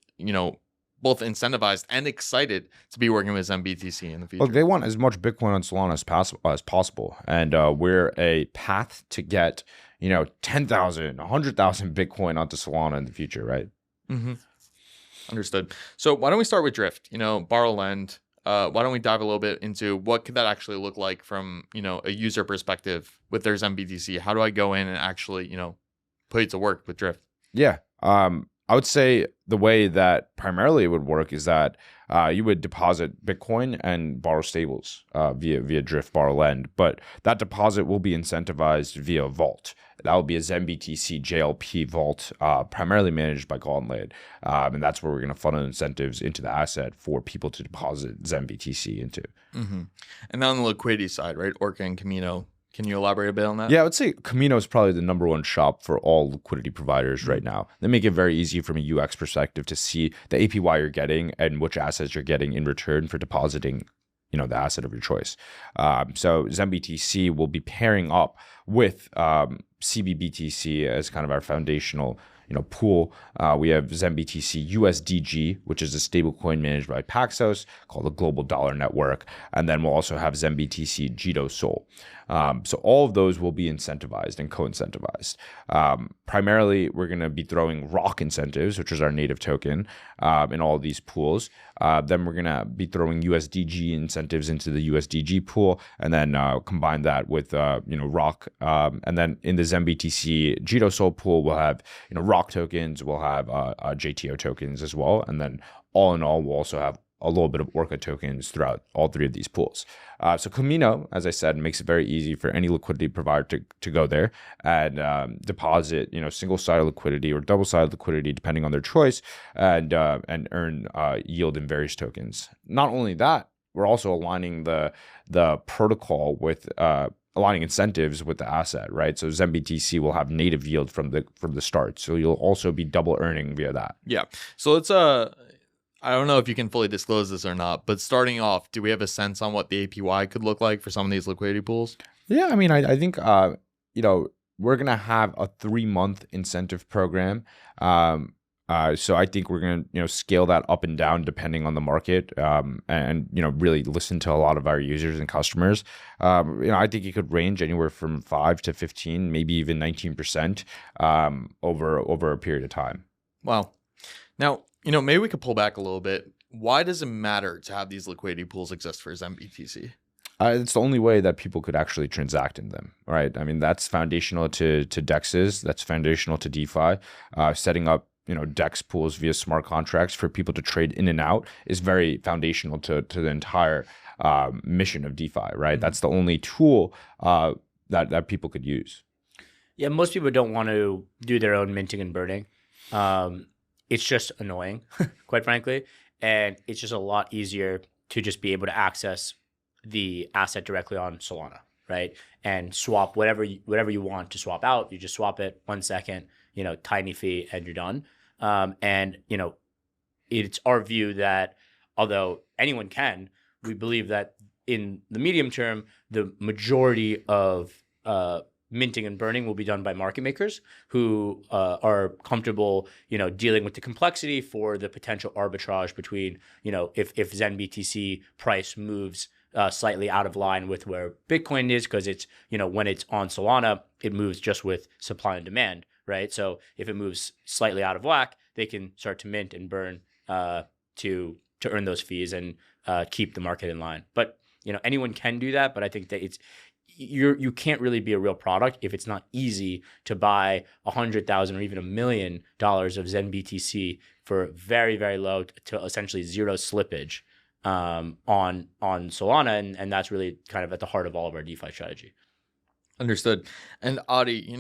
both incentivized and excited to be working with zenBTC in the future. Look, they want as much Bitcoin on Solana as possible. And we're a path to get, 10,000, 100,000 Bitcoin onto Solana in the future, right? Mm-hmm. Understood. So why don't we start with Drift? Borrow lend. why don't we dive a little bit into what could that actually look like from, a user perspective with their zenBTC? How do I go in and actually, put it to work with Drift? Yeah. I would say the way that primarily it would work is that you would deposit Bitcoin and borrow stables via Drift Borrow Lend, but that deposit will be incentivized via Vault. That will be a zenBTC JLP vault, primarily managed by Gauntlet, and that's where we're going to funnel incentives into the asset for people to deposit zenBTC into. Mm-hmm. And then on the liquidity side, right? Orca and Camino. Can you elaborate a bit on that? Yeah, I would say Camino is probably the number one shop for all liquidity providers right now. They make it very easy from a UX perspective to see the APY you're getting and which assets you're getting in return for depositing, the asset of your choice. So zenBTC will be pairing up with CBBTC as kind of our foundational pool. We have zenBTC USDG, which is a stablecoin managed by Paxos called the Global Dollar Network. And then we'll also have zenBTC Jito Sol. So all of those will be incentivized and co-incentivized. Primarily, we're going to be throwing ROC incentives, which is our native token, in all of these pools. Then we're going to be throwing USDG incentives into the USDG pool, and then combine that with ROC. And then in the zenBTC Jito Sol pool, we'll have ROC tokens, we'll have JTO tokens as well, and then all in all, we'll also have a little bit of Orca tokens throughout all three of these pools. So Camino, as I said, makes it very easy for any liquidity provider to go there and deposit, single-sided liquidity or double-sided liquidity, depending on their choice, and earn yield in various tokens. Not only that, we're also aligning the protocol with aligning incentives with the asset, right? So zenBTC will have native yield from the start. So you'll also be double earning via that. Yeah. So let's I don't know if you can fully disclose this or not, but starting off, do we have a sense on what the APY could look like for some of these liquidity pools? Yeah, I mean, I think we're gonna have a 3-month incentive program. So I think we're gonna scale that up and down depending on the market, and really listen to a lot of our users and customers. I think it could range anywhere from 5 to 15, maybe even 19% over a period of time. Wow. Now, maybe we could pull back a little bit. Why does it matter to have these liquidity pools exist for zenBTC? It's the only way that people could actually transact in them, right? I mean, that's foundational to DEXs. That's foundational to DeFi. Setting up DEX pools via smart contracts for people to trade in and out is very foundational to the entire mission of DeFi, right? Mm-hmm. That's the only tool that people could use. Yeah, most people don't want to do their own minting and burning. It's just annoying, quite frankly. And it's just a lot easier to just be able to access the asset directly on Solana, right? And swap whatever you want to swap out. You just swap it 1 second, tiny fee, and you're done. And it's our view that although anyone can, we believe that in the medium term, the majority of minting and burning will be done by market makers who are comfortable, dealing with the complexity for the potential arbitrage between, if zenBTC price moves slightly out of line with where Bitcoin is, because it's, when it's on Solana, it moves just with supply and demand, right? So if it moves slightly out of whack, they can start to mint and burn to earn those fees and keep the market in line. But anyone can do that, but I think that you can't really be a real product if it's not easy to buy $100,000 or even $1 million of zenBTC for very, very low to essentially zero slippage on Solana, and that's really kind of at the heart of all of our DeFi strategy. Understood. And Adi,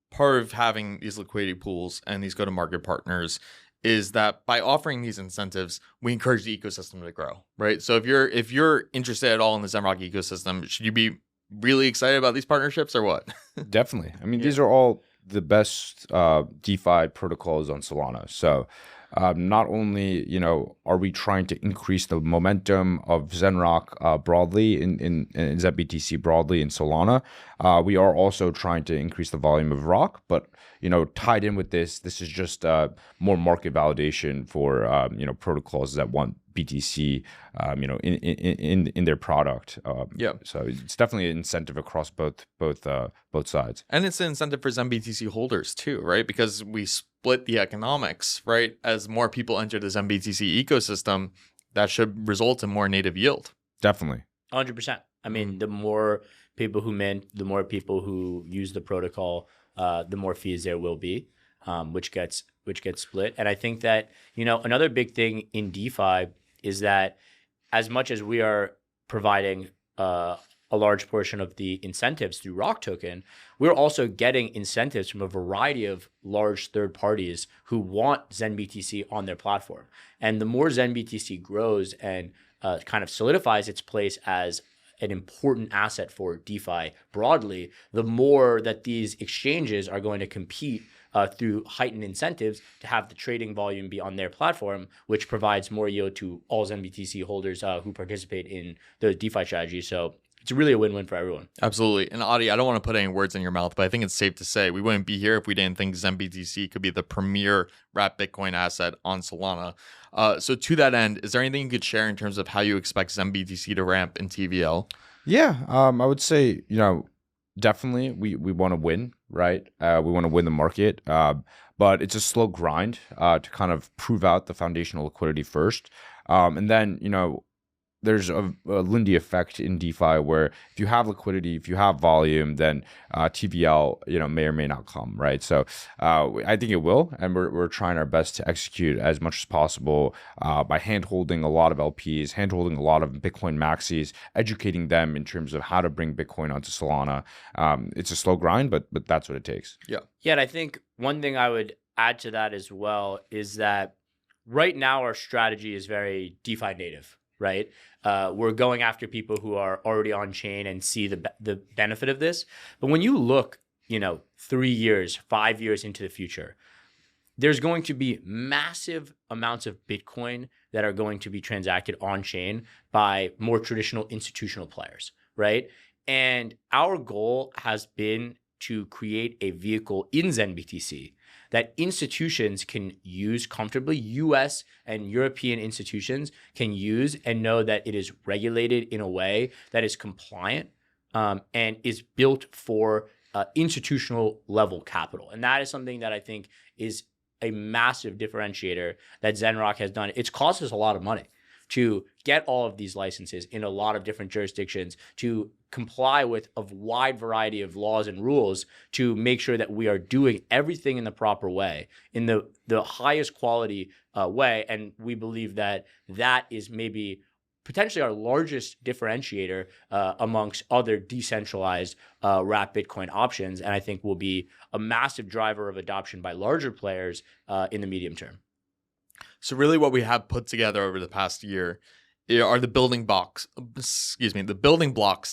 part of having these liquidity pools and these go-to-market partners is that by offering these incentives, we encourage the ecosystem to grow, right? So if you're interested at all in the Zenrock ecosystem, should you be really excited about these partnerships or what? Definitely. I mean, these are all the best DeFi protocols on Solana. So not only, are we trying to increase the momentum of Zenrock broadly in zenBTC broadly in Solana, we are also trying to increase the volume of ROC, but tied in with this is just more market validation for protocols that want BTC in their product. So it's definitely an incentive across both sides. And it's an incentive for zenBTC holders too, right? Because we split the economics, right? As more people enter the zenBTC ecosystem, that should result in more native yield. Definitely. 100%. I mean, the more people who mint, the more people who use the protocol, the more fees there will be, which gets split. And I think that, another big thing in DeFi is that as much as we are providing a large portion of the incentives through Rock Token, we're also getting incentives from a variety of large third parties who want zenBTC on their platform. And the more zenBTC grows and kind of solidifies its place as an important asset for DeFi broadly, the more that these exchanges are going to compete through heightened incentives to have the trading volume be on their platform, which provides more yield to all zenBTC holders who participate in the DeFi strategy. So it's really a win-win for everyone. Absolutely. And Adi, I don't want to put any words in your mouth, but I think it's safe to say we wouldn't be here if we didn't think zenBTC could be the premier wrapped Bitcoin asset on Solana. So to that end, is there anything you could share in terms of how you expect zenBTC to ramp in TVL? Yeah, I would say, definitely we want to win, right? We want to win the market, but it's a slow grind to kind of prove out the foundational liquidity first. And then, there's a Lindy effect in DeFi where if you have liquidity, if you have volume, then TVL, may or may not come, right? So I think it will, and we're trying our best to execute as much as possible by hand-holding a lot of LPs, hand-holding a lot of Bitcoin maxis, educating them in terms of how to bring Bitcoin onto Solana. It's a slow grind, but that's what it takes. Yeah. Yeah, and I think one thing I would add to that as well is that right now our strategy is very DeFi native. Right, we're going after people who are already on chain and see the benefit of this. But when you look, 3 years, 5 years into the future, there's going to be massive amounts of Bitcoin that are going to be transacted on chain by more traditional institutional players, right? And our goal has been to create a vehicle in zenBTC that institutions can use comfortably, US and European institutions can use and know that it is regulated in a way that is compliant and is built for institutional level capital. And that is something that I think is a massive differentiator that Zenrock has done. It's cost us a lot of money to get all of these licenses in a lot of different jurisdictions, to comply with a wide variety of laws and rules to make sure that we are doing everything in the proper way, in the highest quality way. And we believe that that is maybe potentially our largest differentiator amongst other decentralized wrapped Bitcoin options. And I think will be a massive driver of adoption by larger players in the medium term. So really what we have put together over the past year are the building blocks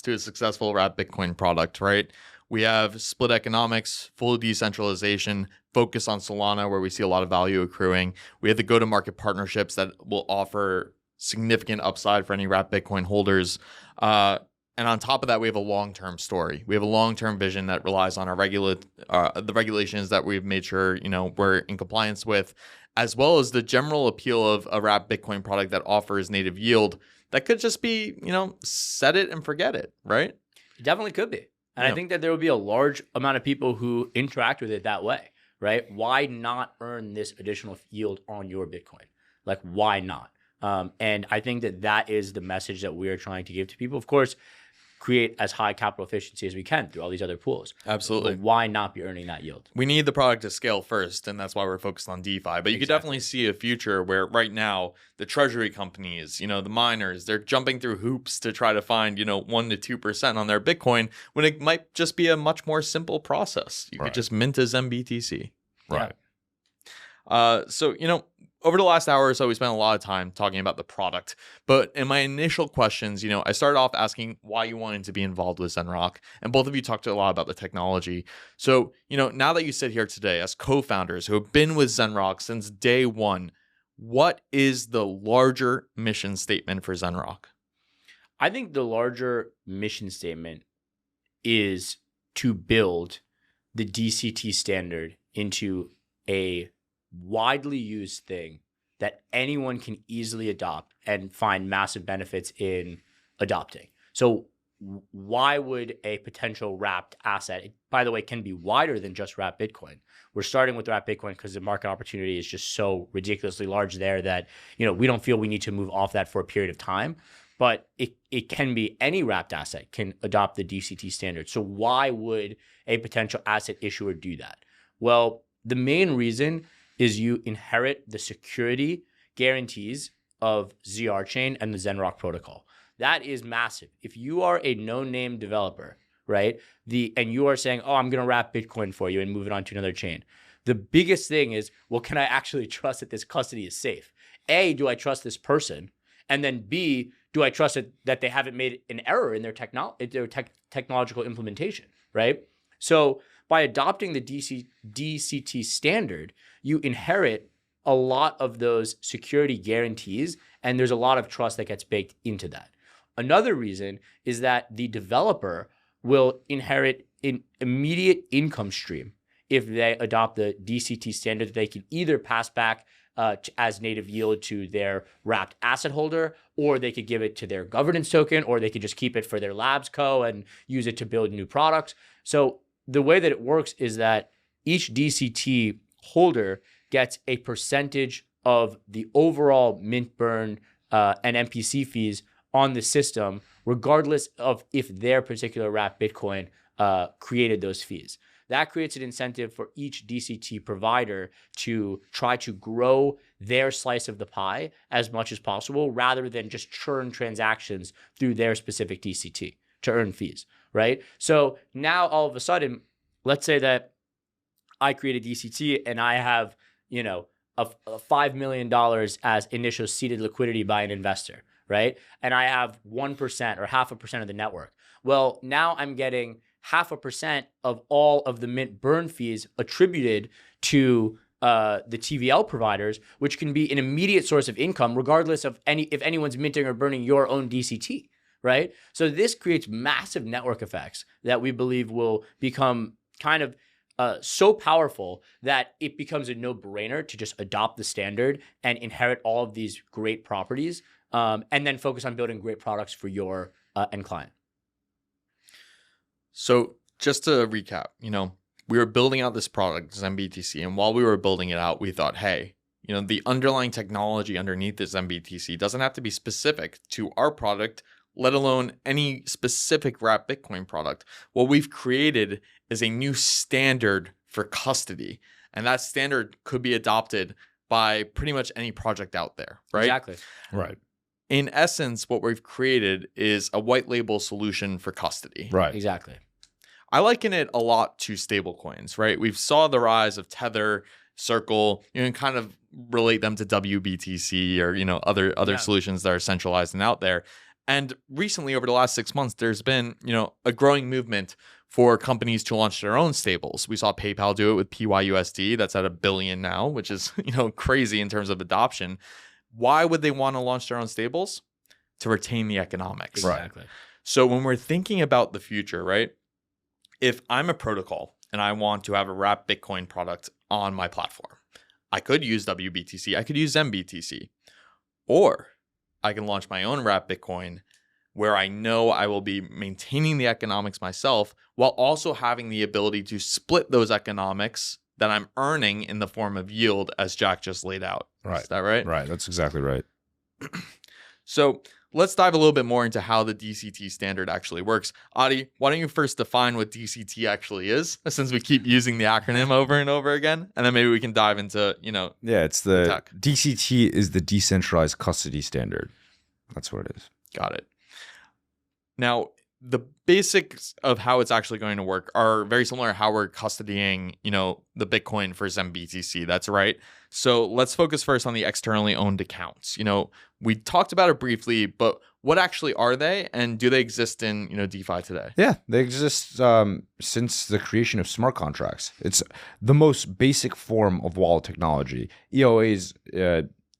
to a successful wrapped Bitcoin product, right? We have split economics, full decentralization, focus on Solana where we see a lot of value accruing. We have the go-to-market partnerships that will offer significant upside for any wrapped Bitcoin holders. And on top of that, we have a long-term story. We have a long-term vision that relies on our the regulations that we've made sure, we're in compliance with, as well as the general appeal of a wrapped Bitcoin product that offers native yield that could just be, set it and forget it, right? It definitely could be. And I think that there will be a large amount of people who interact with it that way, right? Why not earn this additional yield on your Bitcoin? Like, why not? And I think that is the message that we're trying to give to people. Of course, create as high capital efficiency as we can through all these other pools. Absolutely. But why not be earning that yield? We need the product to scale first, and that's why we're focused on DeFi. But you could definitely see a future where right now the treasury companies, the miners, they're jumping through hoops to try to find, 1% to 2% on their Bitcoin when it might just be a much more simple process. You could just mint a zenBTC. Right. So, over the last hour or so, we spent a lot of time talking about the product. But in my initial questions, I started off asking why you wanted to be involved with Zenrock. And both of you talked a lot about the technology. So, now that you sit here today as co-founders who have been with Zenrock since day one, what is the larger mission statement for Zenrock? I think the larger mission statement is to build the DCT standard into a widely used thing that anyone can easily adopt and find massive benefits in adopting. So why would a potential wrapped asset, it, by the way, can be wider than just wrapped Bitcoin. We're starting with wrapped Bitcoin because the market opportunity is just so ridiculously large there that, we don't feel we need to move off that for a period of time. But it can be any wrapped asset can adopt the DCT standard. So why would a potential asset issuer do that? Well, the main reason is you inherit the security guarantees of zrChain and the Zenrock protocol. That is massive. If you are a no-name developer, right, and you are saying, oh, I'm going to wrap Bitcoin for you and move it on to another chain, the biggest thing is, well, can I actually trust that this custody is safe? A, do I trust this person? And then B, do I trust that they haven't made an error in their technological implementation, right? So by adopting the DCT standard, you inherit a lot of those security guarantees, and there's a lot of trust that gets baked into that. Another reason is that the developer will inherit an immediate income stream if they adopt the DCT standard that they can either pass back as native yield to their wrapped asset holder, or they could give it to their governance token, or they could just keep it for their labs co and use it to build new products. So the way that it works is that each DCT holder gets a percentage of the overall mint burn and MPC fees on the system, regardless of if their particular wrapped Bitcoin created those fees. That creates an incentive for each DCT provider to try to grow their slice of the pie as much as possible, rather than just churn transactions through their specific DCT to earn fees, right? So now all of a sudden, let's say that I create a DCT and I have, a $5 million as initial seeded liquidity by an investor, right? And I have 1% or 0.5% of the network. Well, now I'm getting 0.5% of all of the mint burn fees attributed to the TVL providers, which can be an immediate source of income, regardless of if anyone's minting or burning your own DCT, right? So this creates massive network effects that we believe will become kind of so powerful that it becomes a no-brainer to just adopt the standard and inherit all of these great properties, and then focus on building great products for your end client. So just to recap, we were building out this product, zenBTC, and while we were building it out, we thought, hey, the underlying technology underneath this zenBTC doesn't have to be specific to our product, let alone any specific wrapped Bitcoin product. What we've created is a new standard for custody, and that standard could be adopted by pretty much any project out there, right? Exactly. Right. In essence, what we've created is a white label solution for custody. Right. Exactly. I liken it a lot to stablecoins, right? We've saw the rise of Tether, Circle, you can kind of relate them to WBTC or, other solutions that are centralized and out there. And recently, over the last 6 months, there's been, a growing movement for companies to launch their own stables. We saw PayPal do it with PYUSD. That's at $1 billion now, which is, crazy in terms of adoption. Why would they want to launch their own stables? To retain the economics. Exactly. Right. So when we're thinking about the future, right? If I'm a protocol and I want to have a wrapped Bitcoin product on my platform, I could use WBTC, I could use zenBTC, or I can launch my own wrapped Bitcoin where I know I will be maintaining the economics myself while also having the ability to split those economics that I'm earning in the form of yield, as Jack just laid out. Right. Is that right? Right. That's exactly right. So let's dive a little bit more into how the DCT standard actually works. Adi, why don't you first define what DCT actually is, since we keep using the acronym over and over again, and then maybe we can dive into, Yeah, it's the tech. DCT is the decentralized custody standard. That's what it is. Got it. Now, the basics of how it's actually going to work are very similar to how we're custodying, the Bitcoin for zenBTC. That's right. So let's focus first on the externally owned accounts. We talked about it briefly, but what actually are they, and do they exist in, DeFi today? Yeah, they exist since the creation of smart contracts. It's the most basic form of wallet technology. EOAs,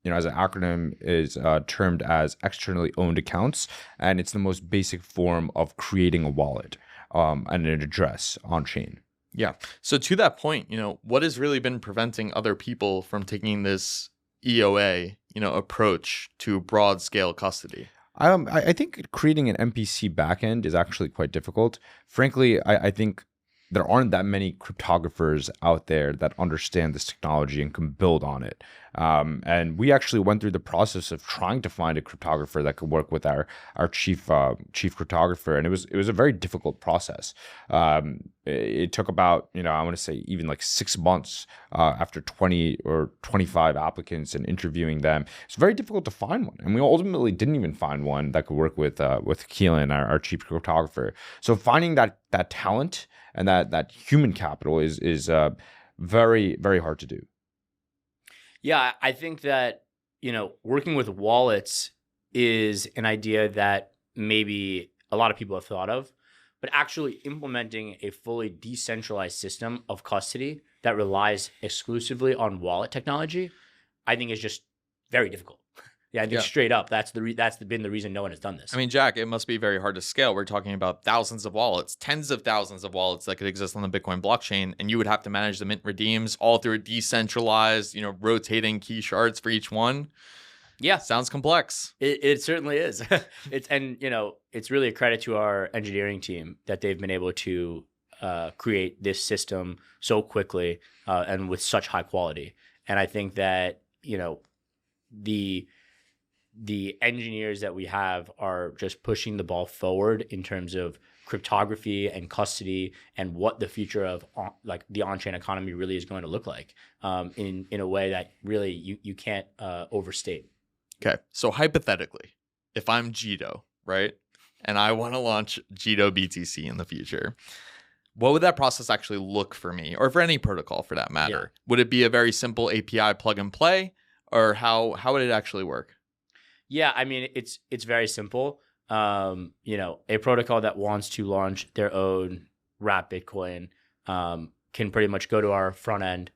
as an acronym, is termed as externally owned accounts, and it's the most basic form of creating a wallet and an address on chain. Yeah. So to that point, what has really been preventing other people from taking this EOA, approach to broad scale custody? I think creating an MPC backend is actually quite difficult. Frankly, I think there aren't that many cryptographers out there that understand this technology and can build on it. And we actually went through the process of trying to find a cryptographer that could work with our chief cryptographer, and it was a very difficult process. It took about, I want to say even like 6 months after 20 or 25 applicants and interviewing them. It's very difficult to find one, and we ultimately didn't even find one that could work with Keelan, our chief cryptographer. So finding that talent and that human capital is very, very hard to do. Yeah, I think that, working with wallets is an idea that maybe a lot of people have thought of, but actually implementing a fully decentralized system of custody that relies exclusively on wallet technology, I think is just very difficult. Yeah, I think straight up, that's been the reason no one has done this. I mean, Jack, it must be very hard to scale. We're talking about thousands of wallets, tens of thousands of wallets that could exist on the Bitcoin blockchain, and you would have to manage the mint redeems all through a decentralized, rotating key shards for each one. Yeah, sounds complex. It certainly is. It's really a credit to our engineering team that they've been able to create this system so quickly and with such high quality. And I think that the engineers that we have are just pushing the ball forward in terms of cryptography and custody and what the future of the on-chain economy really is going to look like in a way that really you can't overstate. Okay, so hypothetically, if I'm Jito, right, and I want to launch Jito BTC in the future, what would that process actually look for me, or for any protocol for that matter? Yeah. Would it be a very simple API plug and play, or how would it actually work? Yeah, I mean, it's very simple. A protocol that wants to launch their own wrap Bitcoin can pretty much go to our front end.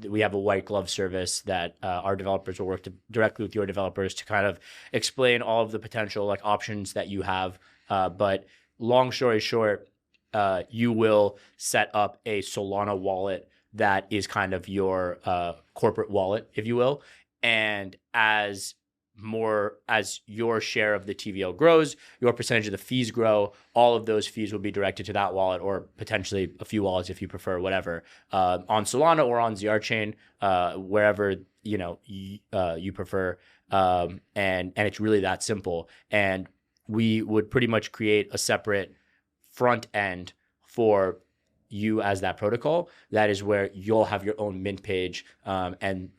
We have a white glove service that our developers will work directly with your developers to kind of explain all of the potential options that you have. But long story short, you will set up a Solana wallet that is kind of your corporate wallet, if you will. And as your share of the TVL grows, your percentage of the fees grow, all of those fees will be directed to that wallet, or potentially a few wallets if you prefer, whatever, on Solana or on zrChain, wherever you prefer. And it's really that simple. And we would pretty much create a separate front end for you as that protocol. That is where you'll have your own mint page, and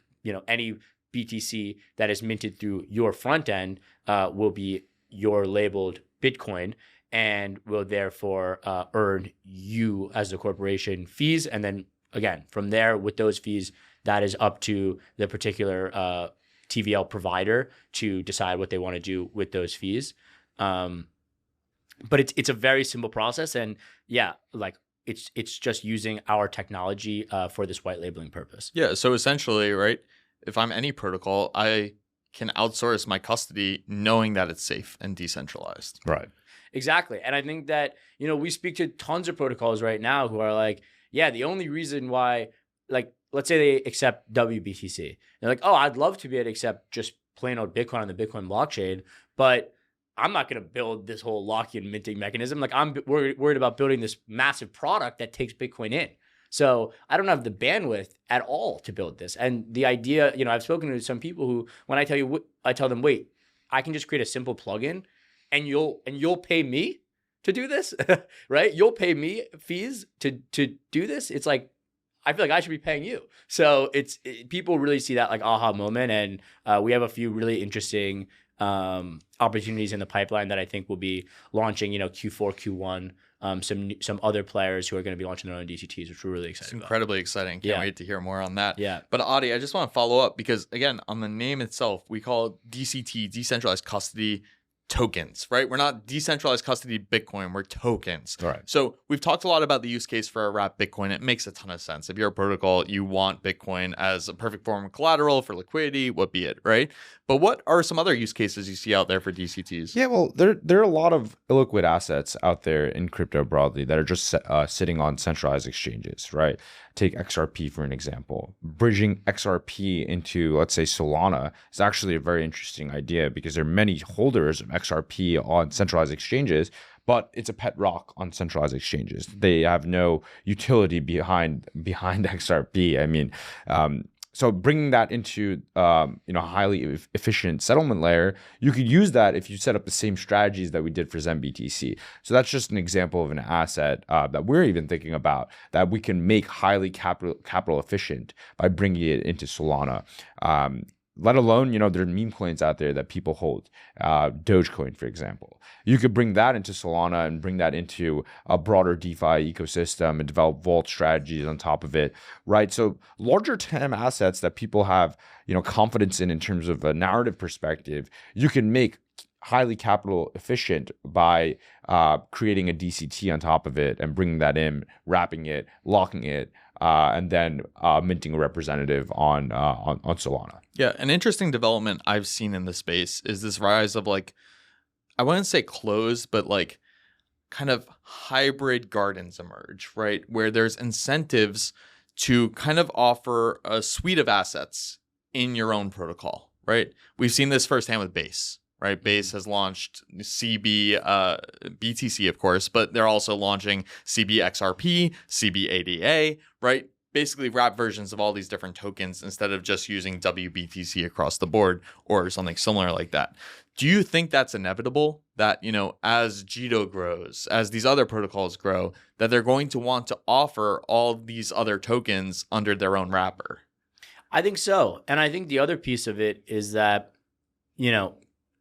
any BTC that is minted through your front end will be your labeled Bitcoin and will therefore earn you as the corporation fees. And then again, from there, with those fees, that is up to the particular TVL provider to decide what they want to do with those fees. But it's a very simple process, and it's just using our technology for this white labeling purpose. Yeah. So essentially, right, if I'm any protocol, I can outsource my custody knowing that it's safe and decentralized. Right. Exactly. And I think that, we speak to tons of protocols right now who are like, yeah, the only reason why, let's say they accept WBTC. They're like, oh, I'd love to be able to accept just plain old Bitcoin on the Bitcoin blockchain, but I'm not going to build this whole lock-in minting mechanism. I'm worried about building this massive product that takes Bitcoin in. So I don't have the bandwidth at all to build this. And the idea, I've spoken to some people who, when I tell them, wait, I can just create a simple plugin and you'll pay me to do this, right? You'll pay me fees to do this. It's like, I feel like I should be paying you. So people really see that aha moment. And we have a few really interesting opportunities in the pipeline that I think will be launching, Q4, Q1. Some other players who are going to be launching their own DCTs, which we're really excited about. It's incredibly exciting. Can't wait to hear more on that. Yeah. But Adi, I just want to follow up because, again, on the name itself, we call it DCT, decentralized custody tokens, right? We're not decentralized custody Bitcoin, we're tokens. Right. So we've talked a lot about the use case for a wrap Bitcoin. It makes a ton of sense. If you're a protocol, you want Bitcoin as a perfect form of collateral for liquidity, what be it, right? But what are some other use cases you see out there for DCTs? Yeah, well, there are a lot of illiquid assets out there in crypto broadly that are just sitting on centralized exchanges, right? take XRP for an example. Bridging XRP into, let's say, Solana is actually a very interesting idea because there are many holders of XRP on centralized exchanges, but it's a pet rock on centralized exchanges. They have no utility behind XRP. I mean, so bringing that into highly efficient settlement layer, you could use that if you set up the same strategies that we did for zenBTC. So that's just an example of an asset that we're even thinking about that we can make highly capital efficient by bringing it into Solana. Let alone, there are meme coins out there that people hold, Dogecoin, for example. You could bring that into Solana and bring that into a broader DeFi ecosystem and develop vault strategies on top of it, right? So larger TAM assets that people have, confidence in terms of a narrative perspective, you can make highly capital efficient by creating a DCT on top of it and bringing that in, wrapping it, locking it, and then minting a representative on Solana. Yeah, an interesting development I've seen in the space is this rise of I wouldn't say closed, but kind of hybrid gardens emerge, right? Where there's incentives to kind of offer a suite of assets in your own protocol, right? We've seen this firsthand with Base, right? Base has launched BTC, of course, but they're also launching CBXRP, CBADA, right? Basically wrap versions of all these different tokens instead of just using WBTC across the board or something similar like that. Do you think that's inevitable that, as Jito grows, as these other protocols grow, that they're going to want to offer all these other tokens under their own wrapper? I think so. And I think the other piece of it is that,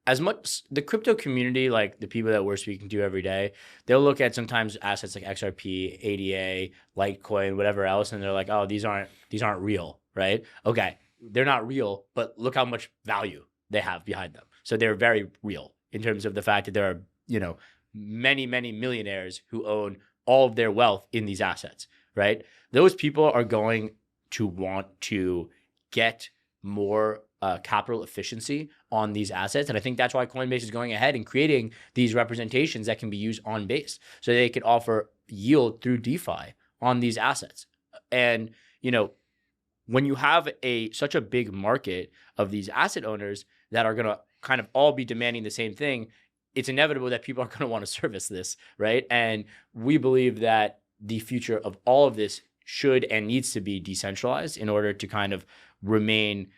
as much the crypto community, like the people that we're speaking to every day, they'll look at sometimes assets like XRP, ADA, Litecoin, whatever else, and they're like, oh, these aren't real, right? Okay, they're not real, but look how much value they have behind them. So they're very real in terms of the fact that there are, many, many millionaires who own all of their wealth in these assets, right? Those people are going to want to get more capital efficiency on these assets. And I think that's why Coinbase is going ahead and creating these representations that can be used on Base so they could offer yield through DeFi on these assets. And, when you have such a big market of these asset owners that are going to kind of all be demanding the same thing, it's inevitable that people are going to want to service this, right? And we believe that the future of all of this should and needs to be decentralized in order to kind of remain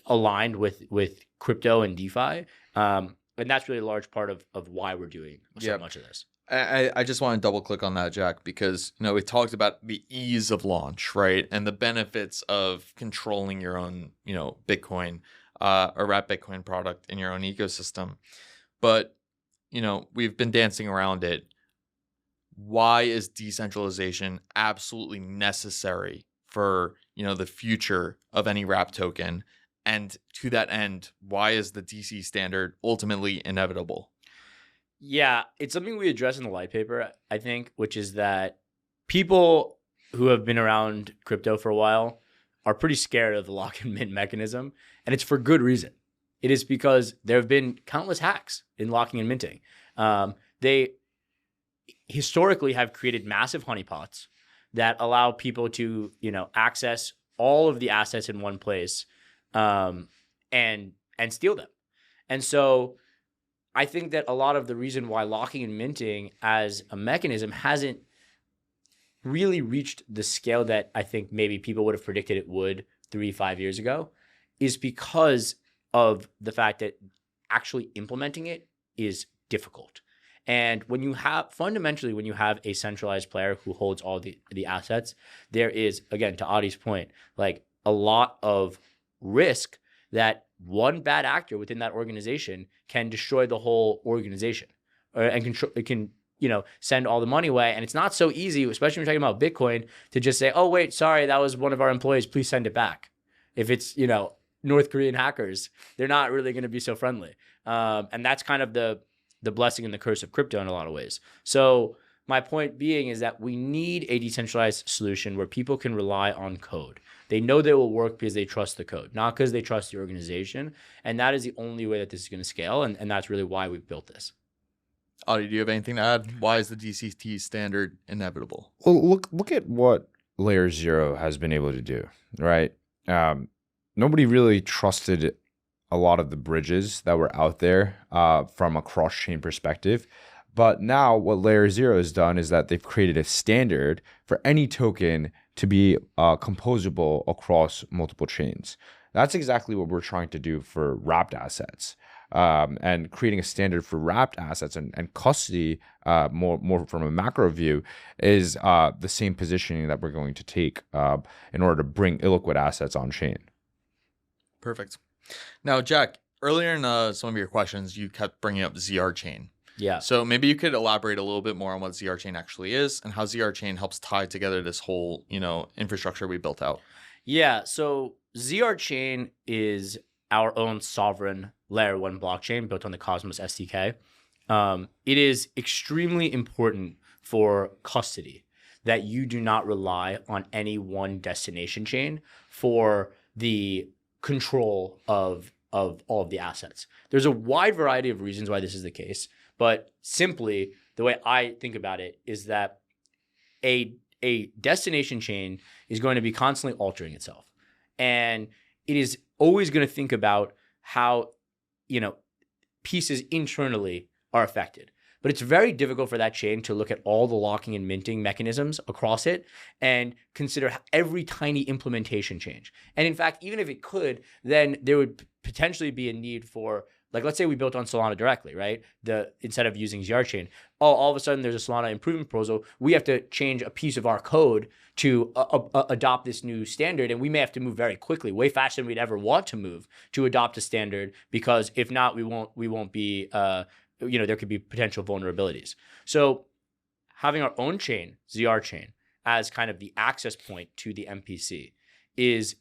aligned with crypto and DeFi. And that's really a large part of why we're doing so much of this. I just want to double click on that, Jack, because we talked about the ease of launch, right? And the benefits of controlling your own, Bitcoin or wrap Bitcoin product in your own ecosystem. But, we've been dancing around it. Why is decentralization absolutely necessary for, the future of any wrap token? And to that end, why is the DC standard ultimately inevitable? Yeah, it's something we address in the white paper, I think, which is that people who have been around crypto for a while are pretty scared of the lock and mint mechanism. And it's for good reason. It is because there have been countless hacks in locking and minting. They historically have created massive honeypots that allow people to, access all of the assets in one place and steal them. And so I think that a lot of the reason why locking and minting as a mechanism hasn't really reached the scale that I think maybe people would have predicted it would 3-5 years ago is because of the fact that actually implementing it is difficult. And when you have a centralized player who holds all the assets, there is, again, to Adi's point, like a lot of risk that one bad actor within that organization can destroy the whole organization and it can, send all the money away. And it's not so easy, especially when you're talking about Bitcoin, to just say, oh, wait, sorry, that was one of our employees. Please send it back. If it's, North Korean hackers, they're not really going to be so friendly. And that's kind of the blessing and the curse of crypto in a lot of ways. So my point being is that we need a decentralized solution where people can rely on code. They know they will work because they trust the code, not because they trust the organization. And that is the only way that this is going to scale. And that's really why we've built this. Adi, do you have anything to add? Why is the DCT standard inevitable? Well, look at what Layer 0 has been able to do, right? Nobody really trusted a lot of the bridges that were out there from a cross-chain perspective. But now what Layer 0 has done is that they've created a standard for any token to be composable across multiple chains. That's exactly what we're trying to do for wrapped assets. And creating a standard for wrapped assets and custody, more from a macro view, is the same positioning that we're going to take in order to bring illiquid assets on chain. Perfect. Now, Jack, earlier in some of your questions, you kept bringing up zrChain. Yeah. So maybe you could elaborate a little bit more on what zrChain actually is and how zrChain helps tie together this whole, infrastructure we built out. Yeah. So zrChain is our own sovereign layer 1 blockchain built on the Cosmos SDK. It is extremely important for custody that you do not rely on any one destination chain for the control of all of the assets. There's a wide variety of reasons why this is the case, but simply the way I think about it is that a destination chain is going to be constantly altering itself, and it is always going to think about how pieces internally are affected. But it's very difficult for that chain to look at all the locking and minting mechanisms across it and consider every tiny implementation change. And in fact, even if it could, then there would potentially be a need for, like, let's say we built on Solana directly, right? Instead of using zrChain, all of a sudden there's a Solana improvement proposal. We have to change a piece of our code to adopt this new standard, and we may have to move very quickly, way faster than we'd ever want to move to adopt a standard, because if not, we won't be there could be potential vulnerabilities. So having our own chain, zrChain, as kind of the access point to the MPC is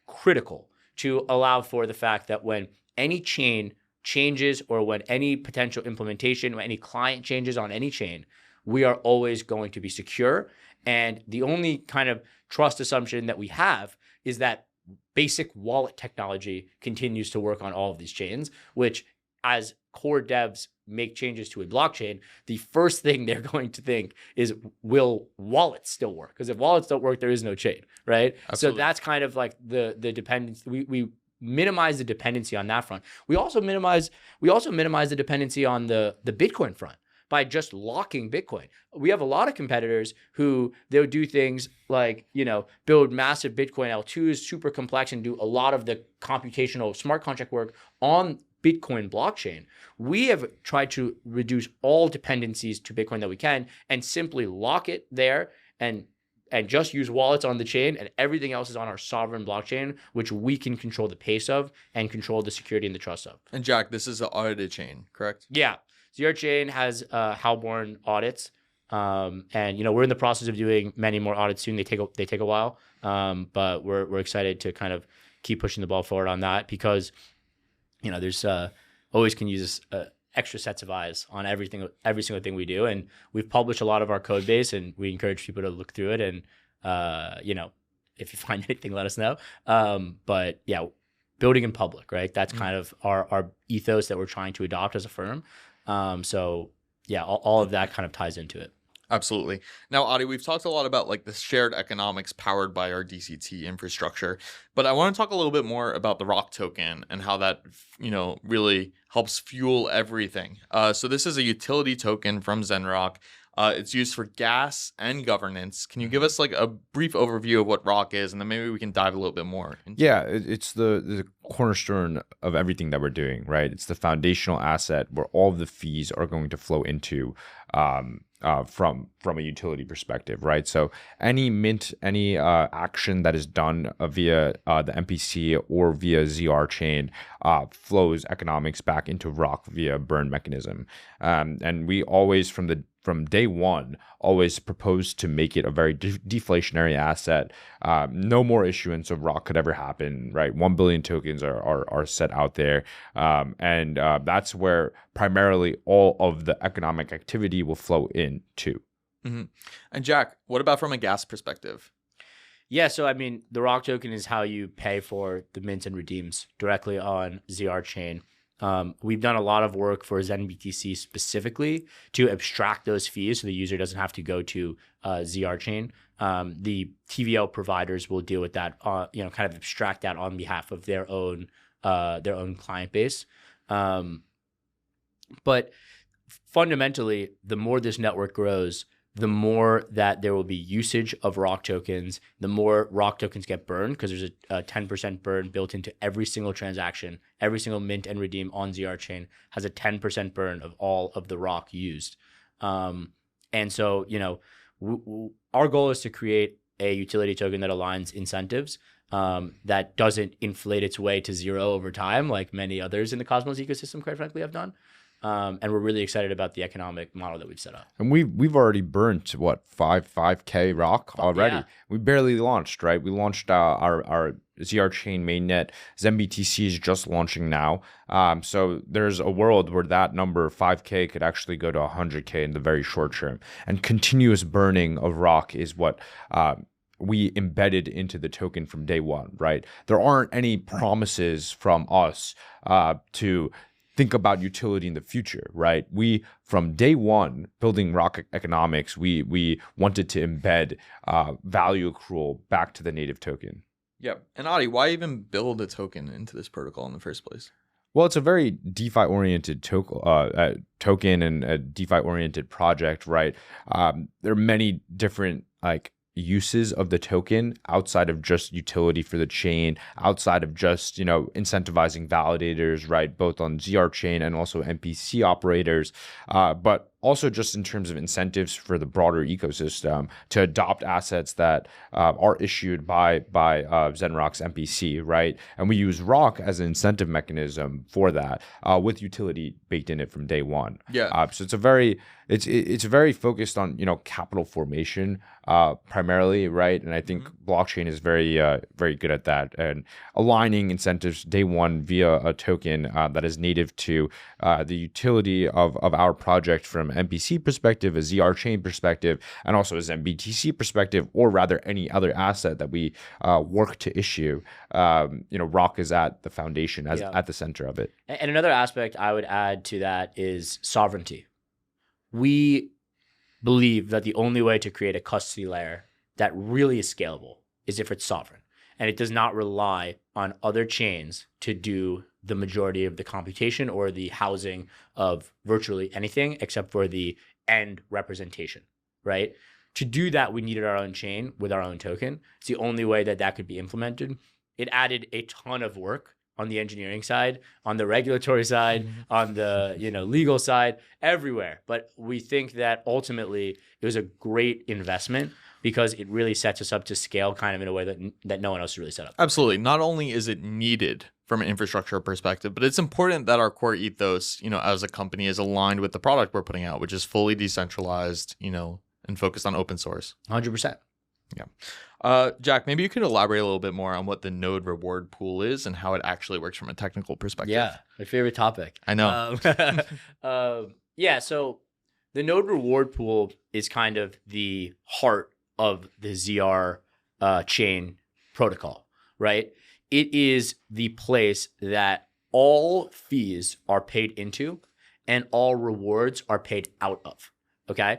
critical to allow for the fact that when any chain changes or when any potential implementation or any client changes on any chain, we are always going to be secure. And the only kind of trust assumption that we have is that basic wallet technology continues to work on all of these chains, which, as core devs make changes to a blockchain, the first thing they're going to think is, will wallets still work? Because if wallets don't work, there is no chain, right? Absolutely. So that's kind of like the dependence. We minimize the dependency on that front. We also minimize the dependency on the Bitcoin front by just locking Bitcoin. We have a lot of competitors who they'll do things like, build massive Bitcoin L2s, super complex, and do a lot of the computational smart contract work on Bitcoin blockchain. We have tried to reduce all dependencies to Bitcoin that we can and simply lock it there and just use wallets on the chain, and everything else is on our sovereign blockchain, which we can control the pace of and control the security and the trust of. And Jack, this is an audited chain, correct? Yeah. zrChain has Halborn audits. And we're in the process of doing many more audits soon. They take a while. But we're excited to kind of keep pushing the ball forward on that, because there's always can use extra sets of eyes on every single thing we do. And we've published a lot of our code base, and we encourage people to look through it. And, if you find anything, let us know. But yeah, building in public, right? That's kind of our ethos that we're trying to adopt as a firm. So yeah, all of that kind of ties into it. Absolutely. Now, Adi, we've talked a lot about like the shared economics powered by our DCT infrastructure, but I want to talk a little bit more about the ROC token and how that, really helps fuel everything. So this is a utility token from Zenrock. It's used for gas and governance. Can you give us like a brief overview of what ROC is, and then maybe we can dive a little bit more into it's the cornerstone of everything that we're doing, right? It's the foundational asset where all of the fees are going to flow into from a utility perspective, right? So any mint, any action that is done via the MPC or via zrChain flows economics back into ROC via burn mechanism. And we always, from day one, always proposed to make it a very deflationary asset. No more issuance of ROC could ever happen, right? 1 billion tokens are set out there. And that's where primarily all of the economic activity will flow into. Mm-hmm. And Jack, what about from a gas perspective? Yeah, so I mean, the ROC token is how you pay for the mints and redeems directly on zrChain. We've done a lot of work for zenBTC specifically to abstract those fees so the user doesn't have to go to zrChain. The TVL providers will deal with that, kind of abstract that on behalf of their own client base. But fundamentally, the more this network grows, the more that there will be usage of ROC tokens, the more ROC tokens get burned, because there's a 10% burn built into every single transaction. Every single mint and redeem on zrChain has a 10% burn of all of the ROC used. And so, our goal is to create a utility token that aligns incentives, that doesn't inflate its way to zero over time, like many others in the Cosmos ecosystem, quite frankly, have done. And we're really excited about the economic model that we've set up. And we've already burnt what 5K ROC already. Yeah. We barely launched, right? We launched our zrChain mainnet. zenBTC is just launching now. So there's a world where that number 5K could actually go to 100K in the very short term. And continuous burning of ROC is what we embedded into the token from day one, right? There aren't any promises from us to think about utility in the future, right? We, from day one, building ROC economics, we wanted to embed value accrual back to the native token. Yeah. And Adi, why even build a token into this protocol in the first place? Well, it's a very DeFi-oriented token and a DeFi-oriented project, right? There are many different uses of the token outside of just utility for the chain, outside of just, incentivizing validators, right? Both on zrChain and also MPC operators, but also just in terms of incentives for the broader ecosystem to adopt assets that are issued by Zenrock's MPC, right? And we use ROC as an incentive mechanism for that, with utility baked in it from day one. Yeah. So it's very focused on capital formation primarily, right? And I think blockchain is very good at that and aligning incentives day one via a token that is native to the utility of our project from MPC perspective, a zrChain perspective, and also a zenBTC perspective, or rather any other asset that we work to issue. ROC is at the foundation, at the center of it. And another aspect I would add to that is sovereignty. We believe that the only way to create a custody layer that really is scalable is if it's sovereign, and it does not rely on other chains to do the majority of the computation or the housing of virtually anything except for the end representation, right? To do that, we needed our own chain with our own token. It's the only way that could be implemented. It added a ton of work on the engineering side, on the regulatory side, on the legal side, everywhere. But we think that ultimately it was a great investment because it really sets us up to scale kind of in a way that no one else really set up. Absolutely. Not only is it needed from an infrastructure perspective, but it's important that our core ethos, as a company, is aligned with the product we're putting out, which is fully decentralized, and focused on open source. 100%. Yeah. Jack, maybe you could elaborate a little bit more on what the node reward pool is and how it actually works from a technical perspective. Yeah, my favorite topic. I know. So the node reward pool is kind of the heart of the ZR chain protocol, right? It is the place that all fees are paid into and all rewards are paid out of, okay?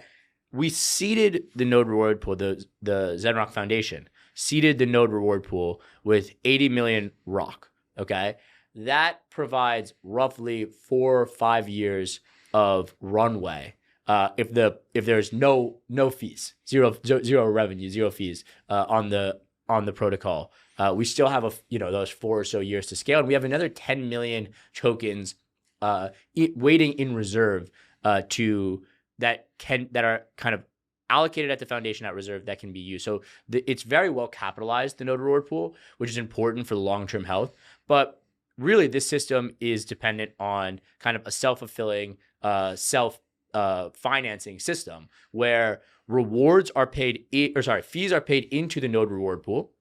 We seeded the node reward pool, the Zenrock Foundation seeded the node reward pool with 80 million ROC, okay? That provides roughly 4 or 5 years of runway if there's no fees, zero revenue, zero fees on the protocol. We still have those 4 or so years to scale, and we have another 10 million tokens waiting in reserve that are kind of allocated at the foundation at reserve that can be used. So it's very well capitalized, the node reward pool, which is important for the long-term health. But really, this system is dependent on kind of a self-fulfilling, financing system where fees are paid into the node reward pool,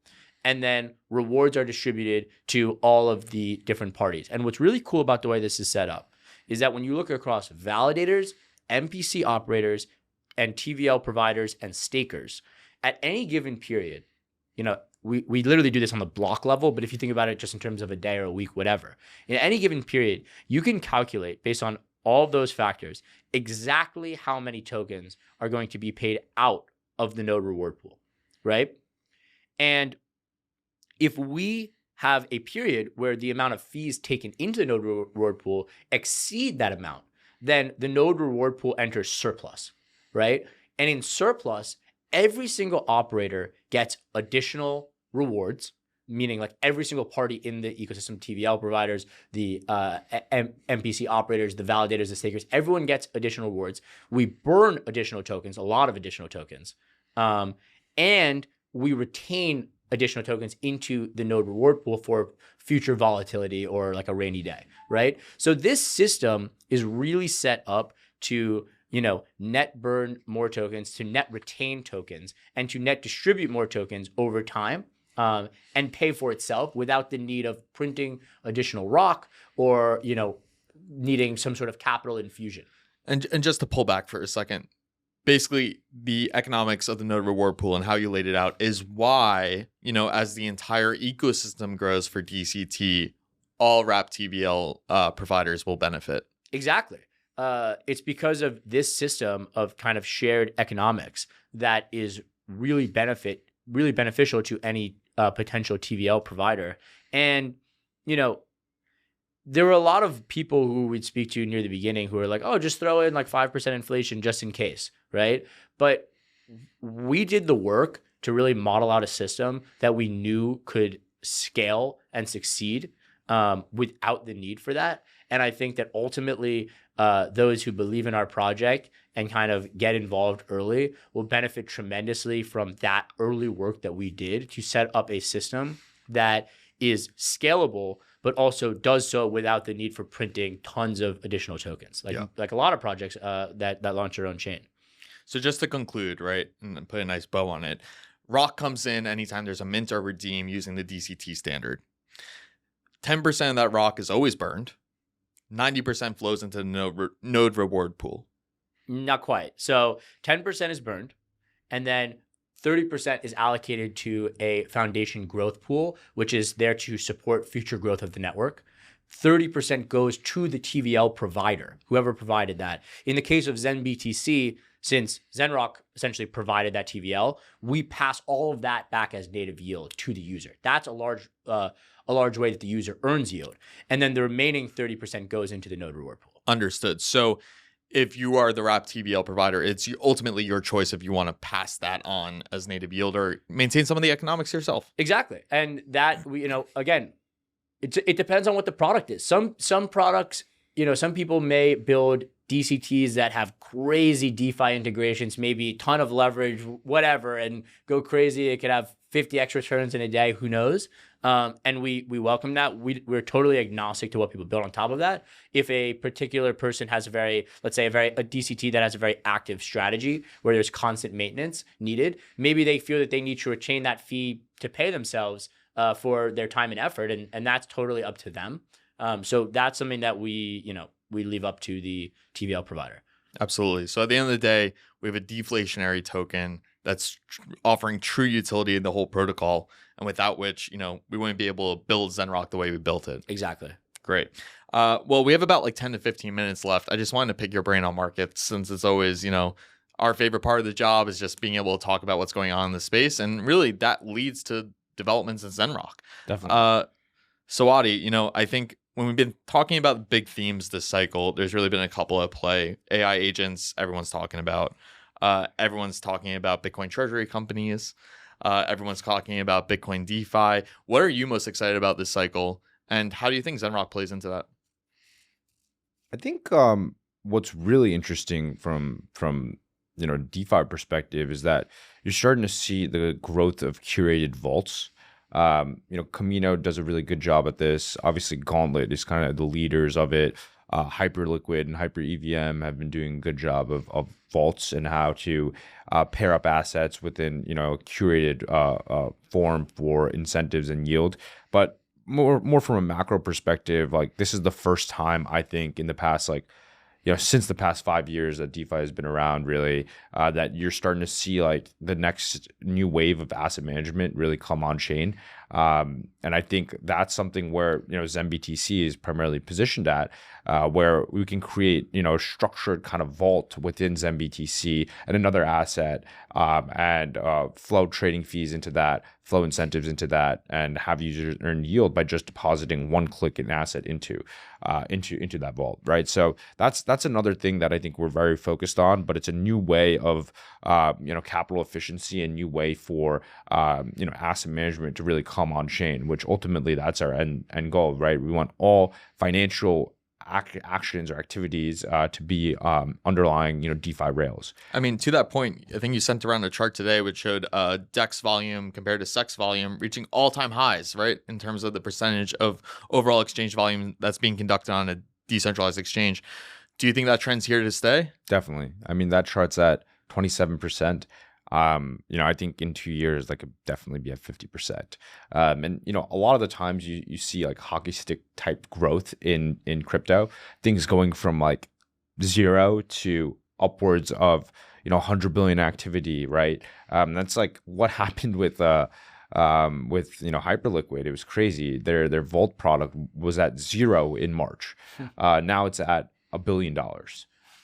and then rewards are distributed to all of the different parties. And what's really cool about the way this is set up is that when you look across validators, MPC operators, and TVL providers and stakers, at any given period, we literally do this on the block level, but if you think about it just in terms of a day or a week, whatever, in any given period, you can calculate based on all of those factors exactly how many tokens are going to be paid out of the node reward pool, right? And if we have a period where the amount of fees taken into the node reward pool exceed that amount, then the node reward pool enters surplus, right? And in surplus, every single operator gets additional rewards, meaning like every single party in the ecosystem, TVL providers, the MPC operators, the validators, the stakers, everyone gets additional rewards. We burn additional tokens, a lot of additional tokens, and we retain additional tokens into the node reward pool for future volatility or like a rainy day, right? So this system is really set up to, net burn more tokens, to net retain tokens, and to net distribute more tokens over time, and pay for itself without the need of printing additional rock or, needing some sort of capital infusion. And just to pull back for a second, basically the economics of the node reward pool and how you laid it out is why, as the entire ecosystem grows for DCT, all wrap TVL providers will benefit. Exactly. It's because of this system of kind of shared economics that is really beneficial to any potential TVL provider. And, there were a lot of people who we'd speak to near the beginning who were like, oh, just throw in like 5% inflation just in case, right? But we did the work to really model out a system that we knew could scale and succeed without the need for that. And I think that ultimately those who believe in our project and kind of get involved early will benefit tremendously from that early work that we did to set up a system that is scalable, but also does so without the need for printing tons of additional tokens, like a lot of projects that launch their own chain. So just to conclude, right, and put a nice bow on it, rock comes in anytime there's a mint or redeem using the DCT standard. 10% of that rock is always burned. 90% flows into the node reward pool. Not quite. So 10% is burned, and then 30% is allocated to a foundation growth pool, which is there to support future growth of the network. 30% goes to the TVL provider, whoever provided that. In the case of zenBTC, since Zenrock essentially provided that TVL, we pass all of that back as native yield to the user. That's a large way that the user earns yield. And then the remaining 30% goes into the node reward pool. Understood. So if you are the wrap TVL provider, it's ultimately your choice if you want to pass that on as native yield or maintain some of the economics yourself. Exactly. And that, again, it depends on what the product is. Some products, some people may build DCTs that have crazy DeFi integrations, maybe a ton of leverage, whatever, and go crazy. It could have 50x returns in a day, who knows? And we welcome that. We're totally agnostic to what people build on top of that. If a particular person has a DCT that has a very active strategy where there's constant maintenance needed, maybe they feel that they need to retain that fee to pay themselves for their time and effort, and that's totally up to them. So that's something that we leave up to the TVL provider. Absolutely. So at the end of the day, we have a deflationary token that's offering true utility in the whole protocol, and without which, we wouldn't be able to build Zenrock the way we built it. Exactly. Great. Well, we have about like 10 to 15 minutes left. I just wanted to pick your brain on markets, since it's always, our favorite part of the job is just being able to talk about what's going on in the space. And really that leads to developments in Zenrock. Definitely. So Adi, I think when we've been talking about big themes this cycle, there's really been a couple at play. AI agents, everyone's talking about. Everyone's talking about Bitcoin treasury companies. Everyone's talking about Bitcoin DeFi. What are you most excited about this cycle, and how do you think Zenrock plays into that? I think what's really interesting from DeFi perspective is that you're starting to see the growth of curated vaults. Camino does a really good job at this. Obviously, Gauntlet is kind of the leaders of it. Hyperliquid and Hyper EVM have been doing a good job of vaults and how to pair up assets within a curated form for incentives and yield. But more from a macro perspective, like this is the first time I think in the past since the past 5 years that DeFi has been around, really, that you're starting to see like the next new wave of asset management really come on chain. And I think that's something where, zenBTC is primarily positioned at, where we can create, a structured kind of vault within zenBTC and another asset, and flow trading fees into that, flow incentives into that, and have users earn yield by just depositing one click an asset into that vault, right? So that's another thing that I think we're very focused on, but it's a new way of capital efficiency, a new way for asset management to really come on chain, which ultimately that's our end goal, right? We want all financial actions or activities to be underlying DeFi rails. I mean, to that point, I think you sent around a chart today which showed DEX volume compared to SEX volume reaching all-time highs, right, in terms of the percentage of overall exchange volume that's being conducted on a decentralized exchange. Do you think that trend's here to stay? Definitely. I mean, that chart's at 27%. I think in 2 years that could definitely be at 50%. And a lot of the times you see like hockey stick type growth in crypto, things going from like 0 to upwards of 100 billion activity, right? That's like what happened with Hyperliquid. It was crazy. Their Vault product was at 0 in March. Now it's at $1 billion.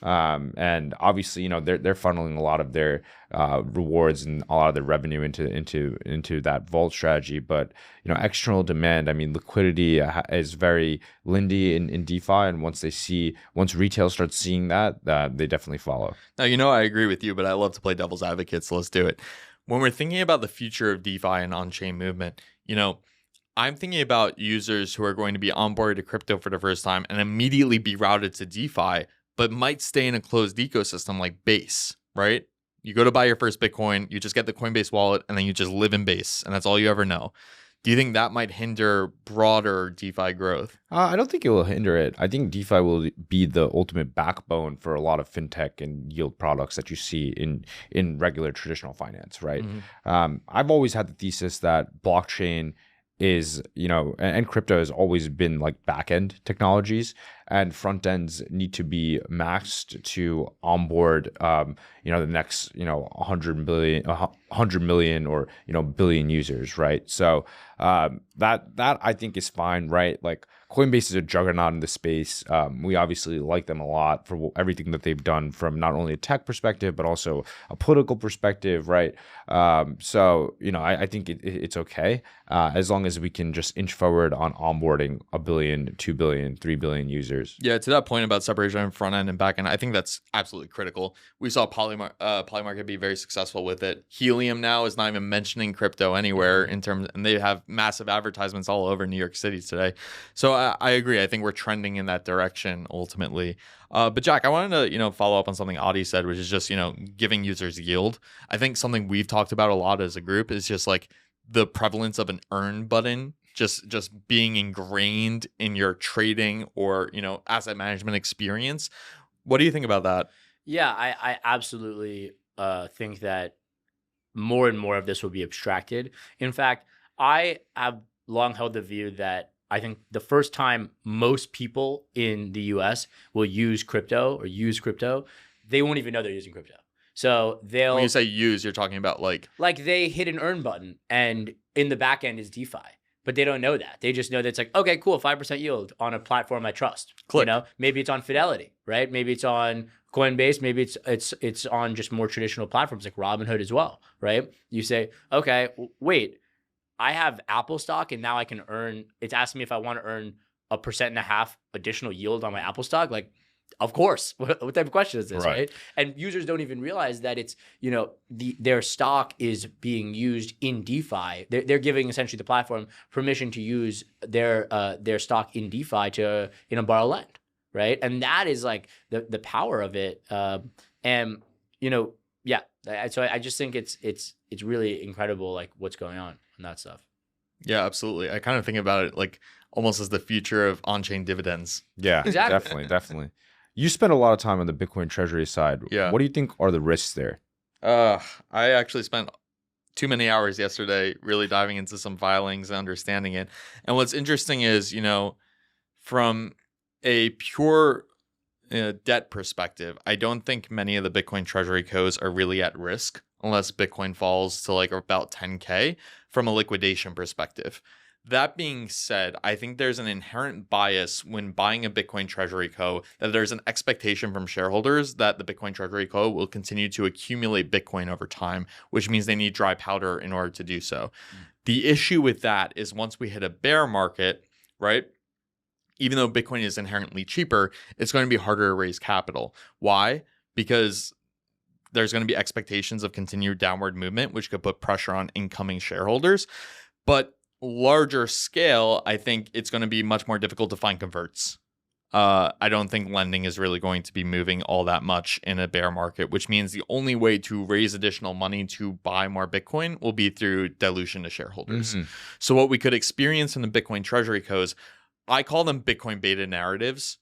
And obviously, they're funneling a lot of their rewards and a lot of their revenue into that vault strategy. But external demand, I mean, liquidity is very lindy in DeFi, and once retail starts seeing that, they definitely follow. Now, I agree with you, but I love to play devil's advocate, so let's do it. When we're thinking about the future of DeFi and on-chain movement, I'm thinking about users who are going to be onboarded to crypto for the first time and immediately be routed to DeFi, but might stay in a closed ecosystem like Base, right? You go to buy your first Bitcoin, you just get the Coinbase wallet, and then you just live in Base, and that's all you ever know. Do you think that might hinder broader DeFi growth? I don't think it will hinder it. I think DeFi will be the ultimate backbone for a lot of fintech and yield products that you see in regular traditional finance, right? Mm-hmm. I've always had the thesis that blockchain is, and crypto has always been like back-end technologies, and front ends need to be maxed to onboard, the next, 100 million or, billion users, right? So that I think is fine, right? Like Coinbase is a juggernaut in the space. We obviously like them a lot for everything that they've done from not only a tech perspective, but also a political perspective, right? So, I think it's okay as long as we can just inch forward on onboarding 1 billion, 2 billion, 3 billion users. Yeah, to that point about separation of front end and back end, I think that's absolutely critical. We saw Polymarket be very successful with it. Helium now is not even mentioning crypto anywhere and they have massive advertisements all over New York City today. So I agree. I think we're trending in that direction ultimately. But Jack, I wanted to, follow up on something Adi said, which is just, giving users yield. I think something we've talked about a lot as a group is just like the prevalence of an earn button just being ingrained in your trading or, asset management experience. What do you think about that? Yeah, I absolutely think that more and more of this will be abstracted. In fact, I have long held the view that I think the first time most people in the US will use crypto, they won't even know they're using crypto. So when you say use, you're talking about like they hit an earn button and in the back end is DeFi. But they don't know that. They just know that it's like, okay, cool, 5% yield on a platform I trust. Click. Maybe it's on Fidelity, right? Maybe it's on Coinbase. Maybe it's on just more traditional platforms like Robinhood as well, right? You say, okay, wait, I have Apple stock and now I can earn. It's asking me if I want to earn 1.5% additional yield on my Apple stock. Like, of course. What type of question is this, right? And users don't even realize that it's, their stock is being used in DeFi. They're giving essentially the platform permission to use their stock in DeFi to, borrow lend, right? And that is like the power of it. Yeah. So I just think it's really incredible, like what's going on that stuff. Yeah, absolutely. I kind of think about it like almost as the future of on-chain dividends. Yeah, exactly. Definitely. You spend a lot of time on the Bitcoin treasury side. Yeah. What do you think are the risks there? I actually spent too many hours yesterday really diving into some filings and understanding it. And what's interesting is, from a pure debt perspective, I don't think many of the Bitcoin treasury codes are really at risk unless Bitcoin falls to like about 10K from a liquidation perspective. That being said, I think there's an inherent bias when buying a Bitcoin treasury co that there's an expectation from shareholders that the Bitcoin treasury co will continue to accumulate Bitcoin over time, which means they need dry powder in order to do so. The issue with that is once we hit a bear market, right? Even though Bitcoin is inherently cheaper, it's going to be harder to raise capital. Why? Because there's going to be expectations of continued downward movement, which could put pressure on incoming shareholders. But larger scale, I think it's going to be much more difficult to find converts. I don't think lending is really going to be moving all that much in a bear market, which means the only way to raise additional money to buy more Bitcoin will be through dilution to shareholders. So what we could experience in the Bitcoin treasury codes, I call them Bitcoin beta narratives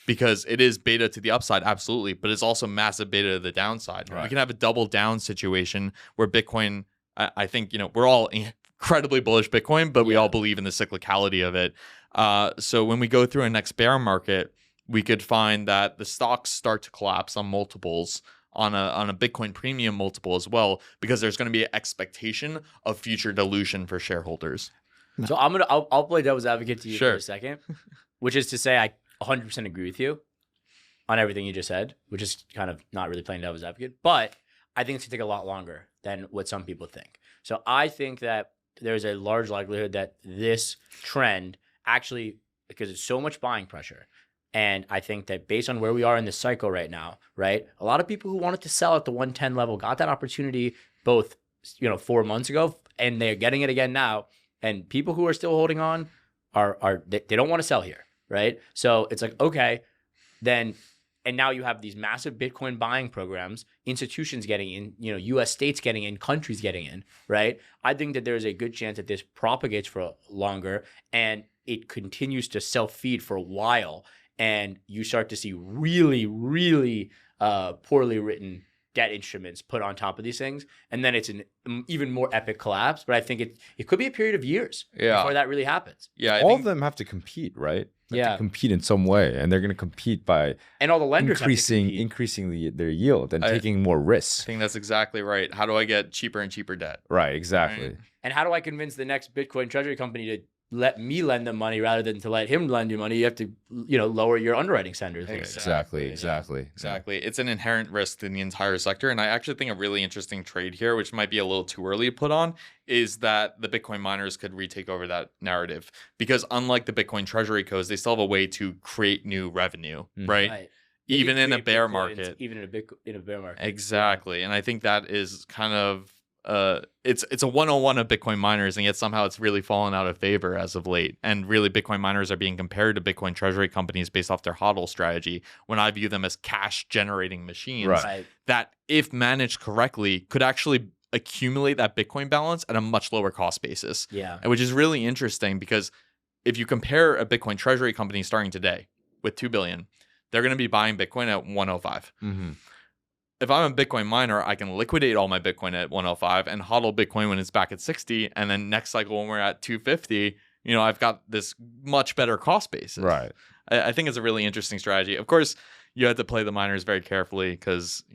because it is beta to the upside, absolutely, but it's also massive beta to the downside. Right. We can have a double down situation where Bitcoin, I think, we're all incredibly bullish Bitcoin, but we all believe in the cyclicality of it. So when we go through a next bear market, we could find that the stocks start to collapse on multiples, on a Bitcoin premium multiple as well, because there's going to be an expectation of future dilution for shareholders. So I'll play devil's advocate to you for a second, which is to say I 100% agree with you on everything you just said, which is kind of not really playing devil's advocate, but I think it's going to take a lot longer than what some people think. So I think that there's a large likelihood that this trend actually, because it's so much buying pressure, and I think that based on where we are in this cycle right now, right, a lot of people who wanted to sell at the 110 level got that opportunity both 4 months ago, and they're getting it again now. And people who are still holding on they don't want to sell here, right? So it's like, okay, then, and now you have these massive Bitcoin buying programs, institutions getting in, US states getting in, countries getting in, right? I think that there's a good chance that this propagates for longer and it continues to self-feed for a while. And you start to see really, really poorly written debt instruments put on top of these things, and then it's an even more epic collapse. But I think it could be a period of years before that really happens. Yeah, all of them have to compete, right? They have to compete in some way, and they're going to compete by all the lenders increasing their yield and taking more risks. I think that's exactly right. How do I get cheaper and cheaper debt? Right, exactly. Right. And how do I convince the next Bitcoin treasury company to let me lend them money rather than to let him lend you money? You have to, lower your underwriting standards. Exactly. It's an inherent risk in the entire sector. And I actually think a really interesting trade here, which might be a little too early to put on, is that the Bitcoin miners could retake over that narrative. Because unlike the Bitcoin treasury codes, they still have a way to create new revenue, right? Even in a bear market. Even in a bear market. Exactly. And I think that is kind of it's a 101 of Bitcoin miners, and yet somehow it's really fallen out of favor as of late. And really, Bitcoin miners are being compared to Bitcoin treasury companies based off their HODL strategy, when I view them as cash generating machines that, if managed correctly, could actually accumulate that Bitcoin balance at a much lower cost basis. Which is really interesting, because if you compare a Bitcoin treasury company starting today with 2 billion, they're going to be buying Bitcoin at 105. If I'm a Bitcoin miner, I can liquidate all my Bitcoin at 105 and hodl Bitcoin when it's back at 60. And then next cycle, when we're at 250, I've got this much better cost basis. Right. I think it's a really interesting strategy. Of course, you have to play the miners very carefully because,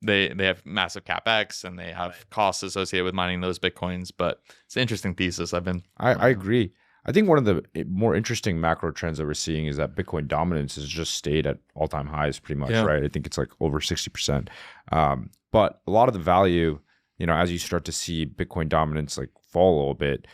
they have massive CapEx and they have costs associated with mining those Bitcoins. But it's an interesting thesis. I agree. I think one of the more interesting macro trends that we're seeing is that Bitcoin dominance has just stayed at all-time highs pretty much, right? I think it's like over 60%. But a lot of the value, as you start to see Bitcoin dominance like fall a little bit,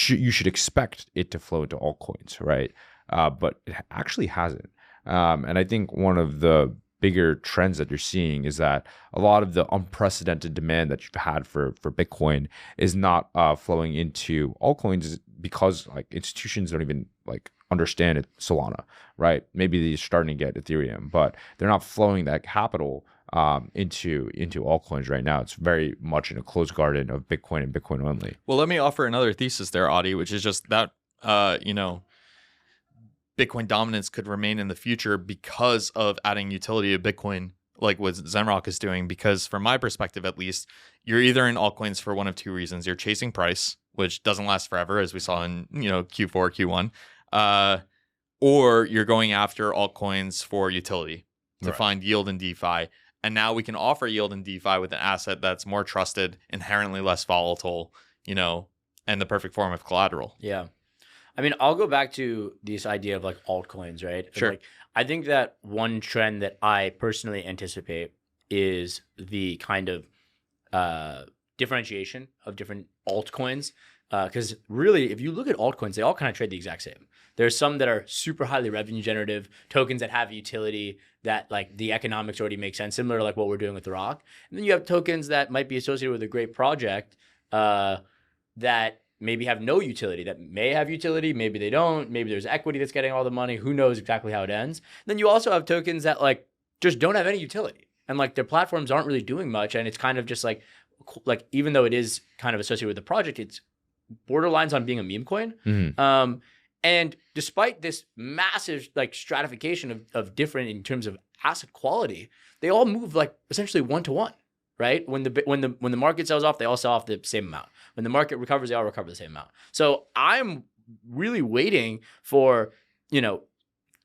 you should expect it to flow into altcoins, right? But it actually hasn't. And I think one of the bigger trends that you're seeing is that a lot of the unprecedented demand that you've had for Bitcoin is not flowing into altcoins because like institutions don't even like understand it, Solana, right? Maybe they're starting to get Ethereum, but they're not flowing that capital into altcoins right now. It's very much in a closed garden of Bitcoin and Bitcoin only. Well, let me offer another thesis there, Adi, which is just that Bitcoin dominance could remain in the future because of adding utility to Bitcoin, like what Zenrock is doing. Because from my perspective, at least, you're either in altcoins for one of two reasons. You're chasing price, which doesn't last forever, as we saw in Q4, Q1, or you're going after altcoins for utility. to find yield in DeFi. And now we can offer yield in DeFi with an asset that's more trusted, inherently less volatile, and the perfect form of collateral. Yeah. I mean, I'll go back to this idea of like altcoins, right? Sure. Like, I think that one trend that I personally anticipate is the kind of differentiation of different altcoins. Because really, if you look at altcoins, they all kind of trade the exact same. There's some that are super highly revenue generative, tokens that have utility, that like the economics already make sense, similar to like what we're doing with Rock. And then you have tokens that might be associated with a great project that maybe have no utility, that may have utility, maybe they don't, maybe there's equity that's getting all the money, who knows exactly how it ends. Then you also have tokens that like just don't have any utility, and like their platforms aren't really doing much, and it's kind of just like even though it is kind of associated with the project, it's borderlines on being a meme coin. And despite this massive like stratification of different in terms of asset quality, they all move like essentially 1-to-1, right? When the market sells off, they all sell off the same amount. When the market recovers, they all recover the same amount. So I'm really waiting for,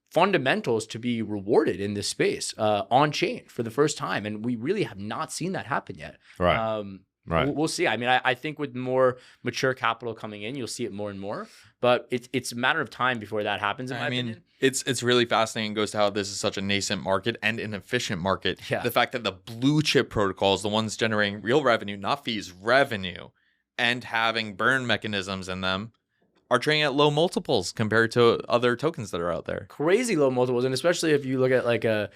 fundamentals to be rewarded in this space on chain for the first time. And we really have not seen that happen yet. Right. Right. We'll see. I mean, I think with more mature capital coming in, you'll see it more and more. But it's a matter of time before that happens, in my opinion. It's really fascinating. It goes to how this is such a nascent market and an efficient market. Yeah. The fact that the blue chip protocols, the ones generating real revenue, not fees, revenue, and having burn mechanisms in them, are trading at low multiples compared to other tokens that are out there. Crazy low multiples, and especially if you look at like a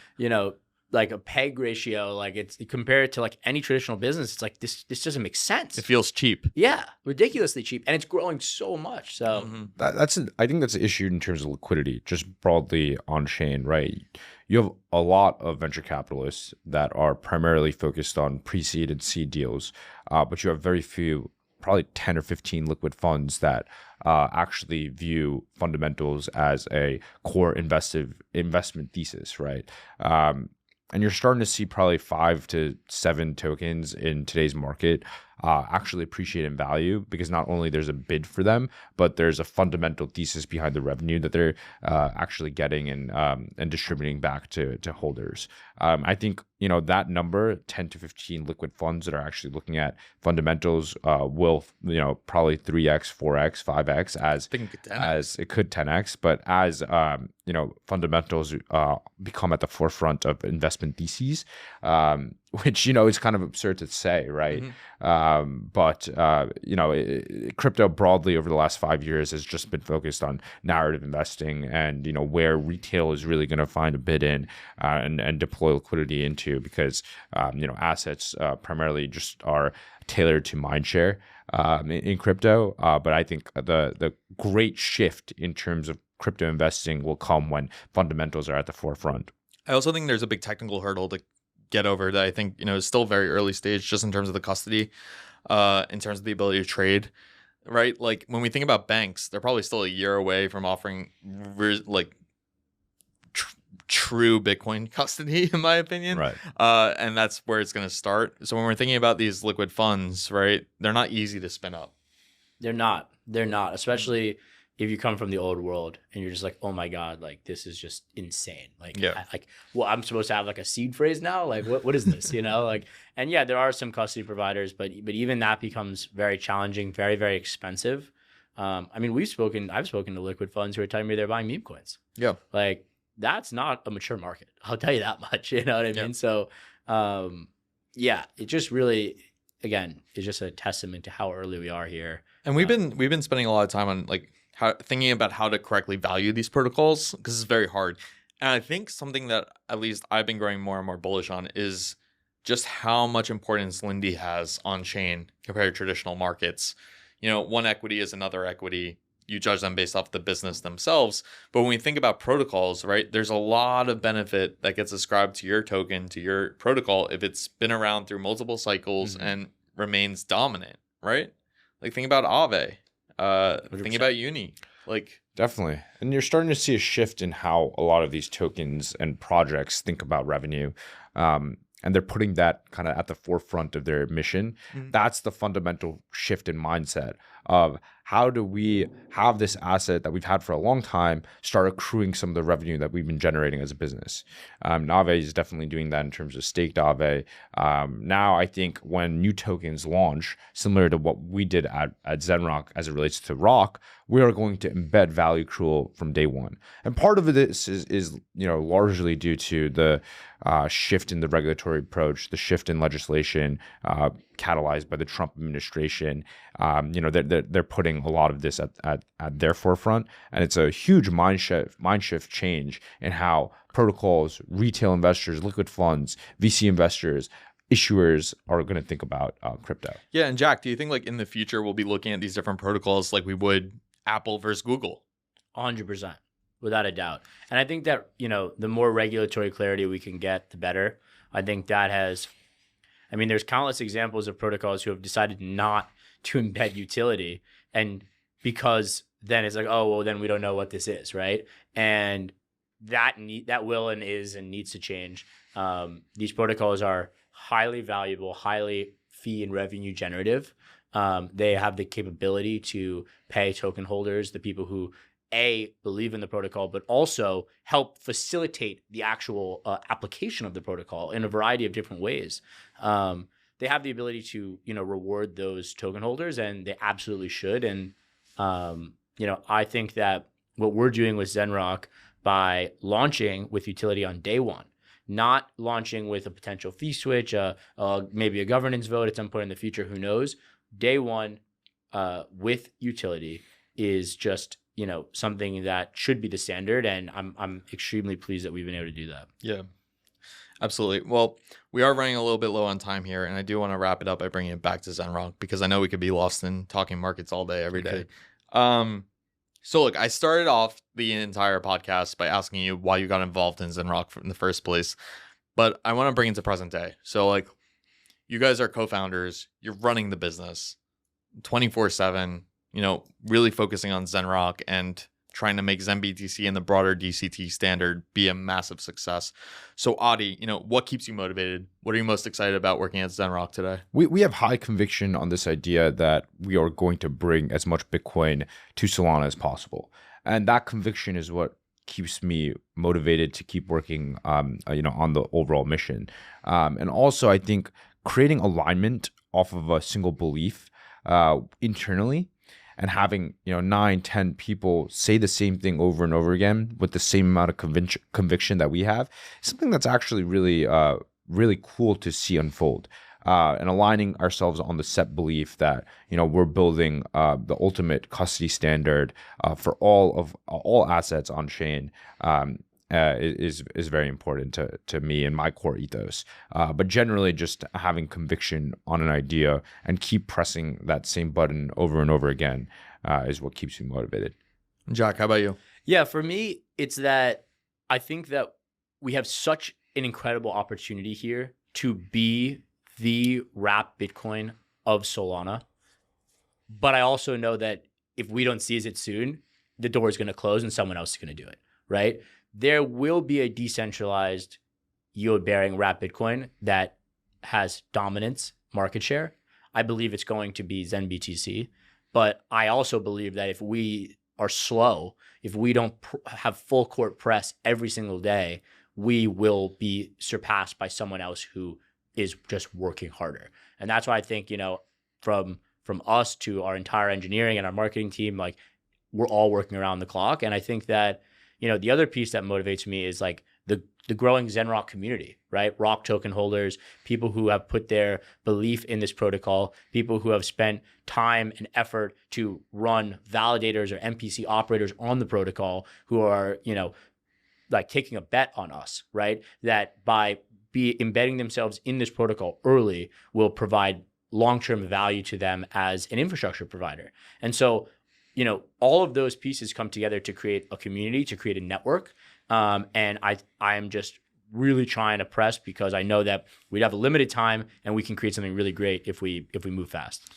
PEG ratio, like it's compared to like any traditional business, it's like this doesn't make sense. It feels cheap. Yeah, ridiculously cheap, and it's growing so much. So I think that's an issue in terms of liquidity, just broadly on chain, right? You have a lot of venture capitalists that are primarily focused on pre-seed and seed deals, but you have very few, probably 10 or 15 liquid funds that actually view fundamentals as a core investment thesis, right? And you're starting to see probably 5 to 7 tokens in today's market actually appreciate in value, because not only there's a bid for them, but there's a fundamental thesis behind the revenue that they're actually getting and distributing back to holders. I think that number, 10 to 15 liquid funds that are actually looking at fundamentals, will probably 3x, 4x, 5x as it could 10x, but as fundamentals become at the forefront of investment theses, which is kind of absurd to say, right? But crypto broadly over the last 5 years has just been focused on narrative investing, and where retail is really going to find a bid in and deploy liquidity into, because assets primarily just are tailored to mindshare in crypto. But I think the great shift in terms of crypto investing will come when fundamentals are at the forefront. I also think there's a big technical hurdle to get over that I think is still very early stage, just in terms of the custody, in terms of the ability to trade, right? Like when we think about banks, they're probably still a year away from offering true Bitcoin custody, in my opinion. Right. And that's where it's going to start. So when we're thinking about these liquid funds, right, they're not easy to spin up. They're not, especially if you come from the old world and you're just like, oh my God, like this is just insane. Like, yeah. I'm supposed to have like a seed phrase now. Like, what is this? And yeah, there are some custody providers, but even that becomes very challenging, very, very expensive. I mean, I've spoken to liquid funds who are telling me they're buying meme coins. Yeah. Like that's not a mature market. I'll tell you that much. You know what I mean? So, yeah, it just really, again, is just a testament to how early we are here. And we've been spending a lot of time on thinking about how to correctly value these protocols, because it's very hard. And I think something that at least I've been growing more and more bullish on is just how much importance Lindy has on chain compared to traditional markets. One equity is another equity. You judge them based off the business themselves. But when we think about protocols, right, there's a lot of benefit that gets ascribed to your token, to your protocol, if it's been around through multiple cycles and remains dominant, right? Like think about Aave. Think about Uni. Definitely. And you're starting to see a shift in how a lot of these tokens and projects think about revenue. And they're putting that kind of at the forefront of their mission. That's the fundamental shift in mindset. of how do we have this asset that we've had for a long time start accruing some of the revenue that we've been generating as a business. Aave is definitely doing that in terms of staked Aave. Now, I think when new tokens launch, similar to what we did at Zenrock as it relates to Rock, we are going to embed value accrual from day one. And part of this is largely due to the shift in the regulatory approach, the shift in legislation catalyzed by the Trump administration. They're putting a lot of this at their forefront, and it's a huge mind shift change in how protocols, retail investors, liquid funds, VC investors, issuers are going to think about crypto. Yeah, and Jack, do you think like in the future we'll be looking at these different protocols like we would Apple versus Google? 100%, without a doubt. And I think that, the more regulatory clarity we can get, the better. I think that there's countless examples of protocols who have decided not to embed utility. And because then it's like, oh, well, then we don't know what this is, right? And that will and is and needs to change. These protocols are highly valuable, highly fee and revenue generative. They have the capability to pay token holders, the people who believe in the protocol, but also help facilitate the actual application of the protocol in a variety of different ways. They have the ability to, reward those token holders, and they absolutely should. And, I think that what we're doing with Zenrock by launching with utility on day one, not launching with a potential fee switch, maybe a governance vote at some point in the future, who knows? Day one with utility is just, something that should be the standard. And I'm extremely pleased that we've been able to do that. Yeah, absolutely. Well, we are running a little bit low on time here, and I do want to wrap it up by bringing it back to Zenrock because I know we could be lost in talking markets all day, every day. So look, I started off the entire podcast by asking you why you got involved in Zenrock in the first place, but I want to bring it to present day. So like, you guys are co-founders, you're running the business 24/7, really focusing on Zenrock and trying to make zenBTC and the broader DCT standard be a massive success. So Adi, what keeps you motivated? What are you most excited about working at Zenrock today? We have high conviction on this idea that we are going to bring as much Bitcoin to Solana as possible. And that conviction is what keeps me motivated to keep working, on the overall mission. And also, I think creating alignment off of a single belief internally, and having 9-10 people say the same thing over and over again with the same amount of conviction that we have, is something that's actually really cool to see unfold. And aligning ourselves on the set belief that we're building the ultimate custody standard for all assets on chain is very important to me and my core ethos. But generally, just having conviction on an idea and keep pressing that same button over and over again is what keeps me motivated. Jack, how about you? Yeah, for me, it's that I think that we have such an incredible opportunity here to be the wrap Bitcoin of Solana. But I also know that if we don't seize it soon, the door is going to close and someone else is going to do it, right? There will be a decentralized yield-bearing wrap Bitcoin that has dominance market share. I believe it's going to be zenBTC. But I also believe that if we are slow, if we don't have full court press every single day, we will be surpassed by someone else who is just working harder. And that's why I think, from us to our entire engineering and our marketing team, like, we're all working around the clock. And I think that, the other piece that motivates me is like the growing Zenrock community, right? Rock token holders, people who have put their belief in this protocol, people who have spent time and effort to run validators or MPC operators on the protocol, who are, like taking a bet on us, right? That by embedding themselves in this protocol early will provide long-term value to them as an infrastructure provider. And so, all of those pieces come together to create a community, to create a network. And I am just really trying to press because I know that we'd have a limited time and we can create something really great if we move fast.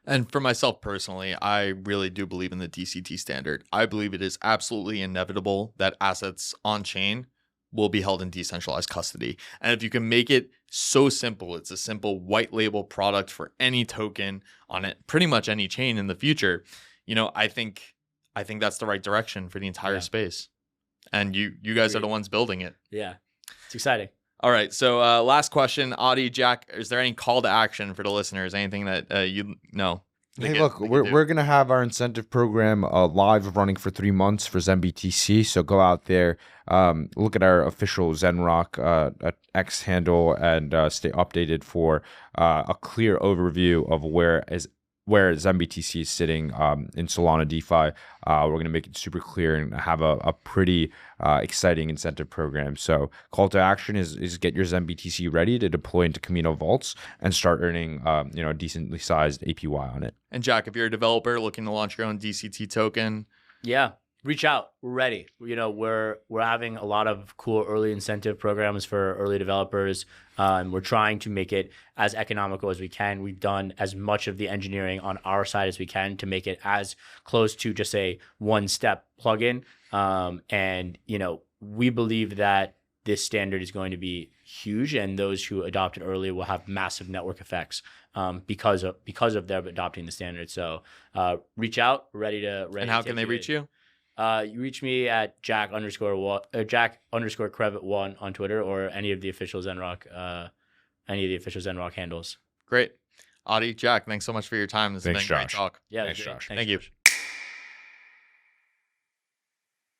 And for myself personally, I really do believe in the DCT standard. I believe it is absolutely inevitable that assets on chain will be held in decentralized custody. And if you can make it so simple, it's a simple white label product for any token on it, pretty much any chain in the future, I think that's the right direction for the entire space. And you guys are the ones building it. Yeah. It's exciting. All right. So last question, Adi, Jack, is there any call to action for the listeners? Anything that you know? Hey, look, we're going to have our incentive program live running for 3 months for zenBTC. So go out there, look at our official Zenrock X handle, and stay updated for a clear overview of where zenBTC is sitting in Solana DeFi. We're going to make it super clear and have a pretty exciting incentive program. So call to action is get your zenBTC ready to deploy into Camino vaults and start earning a decently sized APY on it. And Jack, if you're a developer looking to launch your own DCT token, reach out. We're ready. We're having a lot of cool early incentive programs for early developers. We're trying to make it as economical as we can. We've done as much of the engineering on our side as we can to make it as close to just a one-step plugin. We believe that this standard is going to be huge, and those who adopt it early will have massive network effects because of them adopting the standard. So reach out. Ready to. And how can they reach you? You reach me at Jack_Crevitt1 on Twitter, or any of the official Zenrock handles. Great. Adi, Jack, thanks so much for your time. This has been a great talk. Yeah, thanks, Josh. Thank you.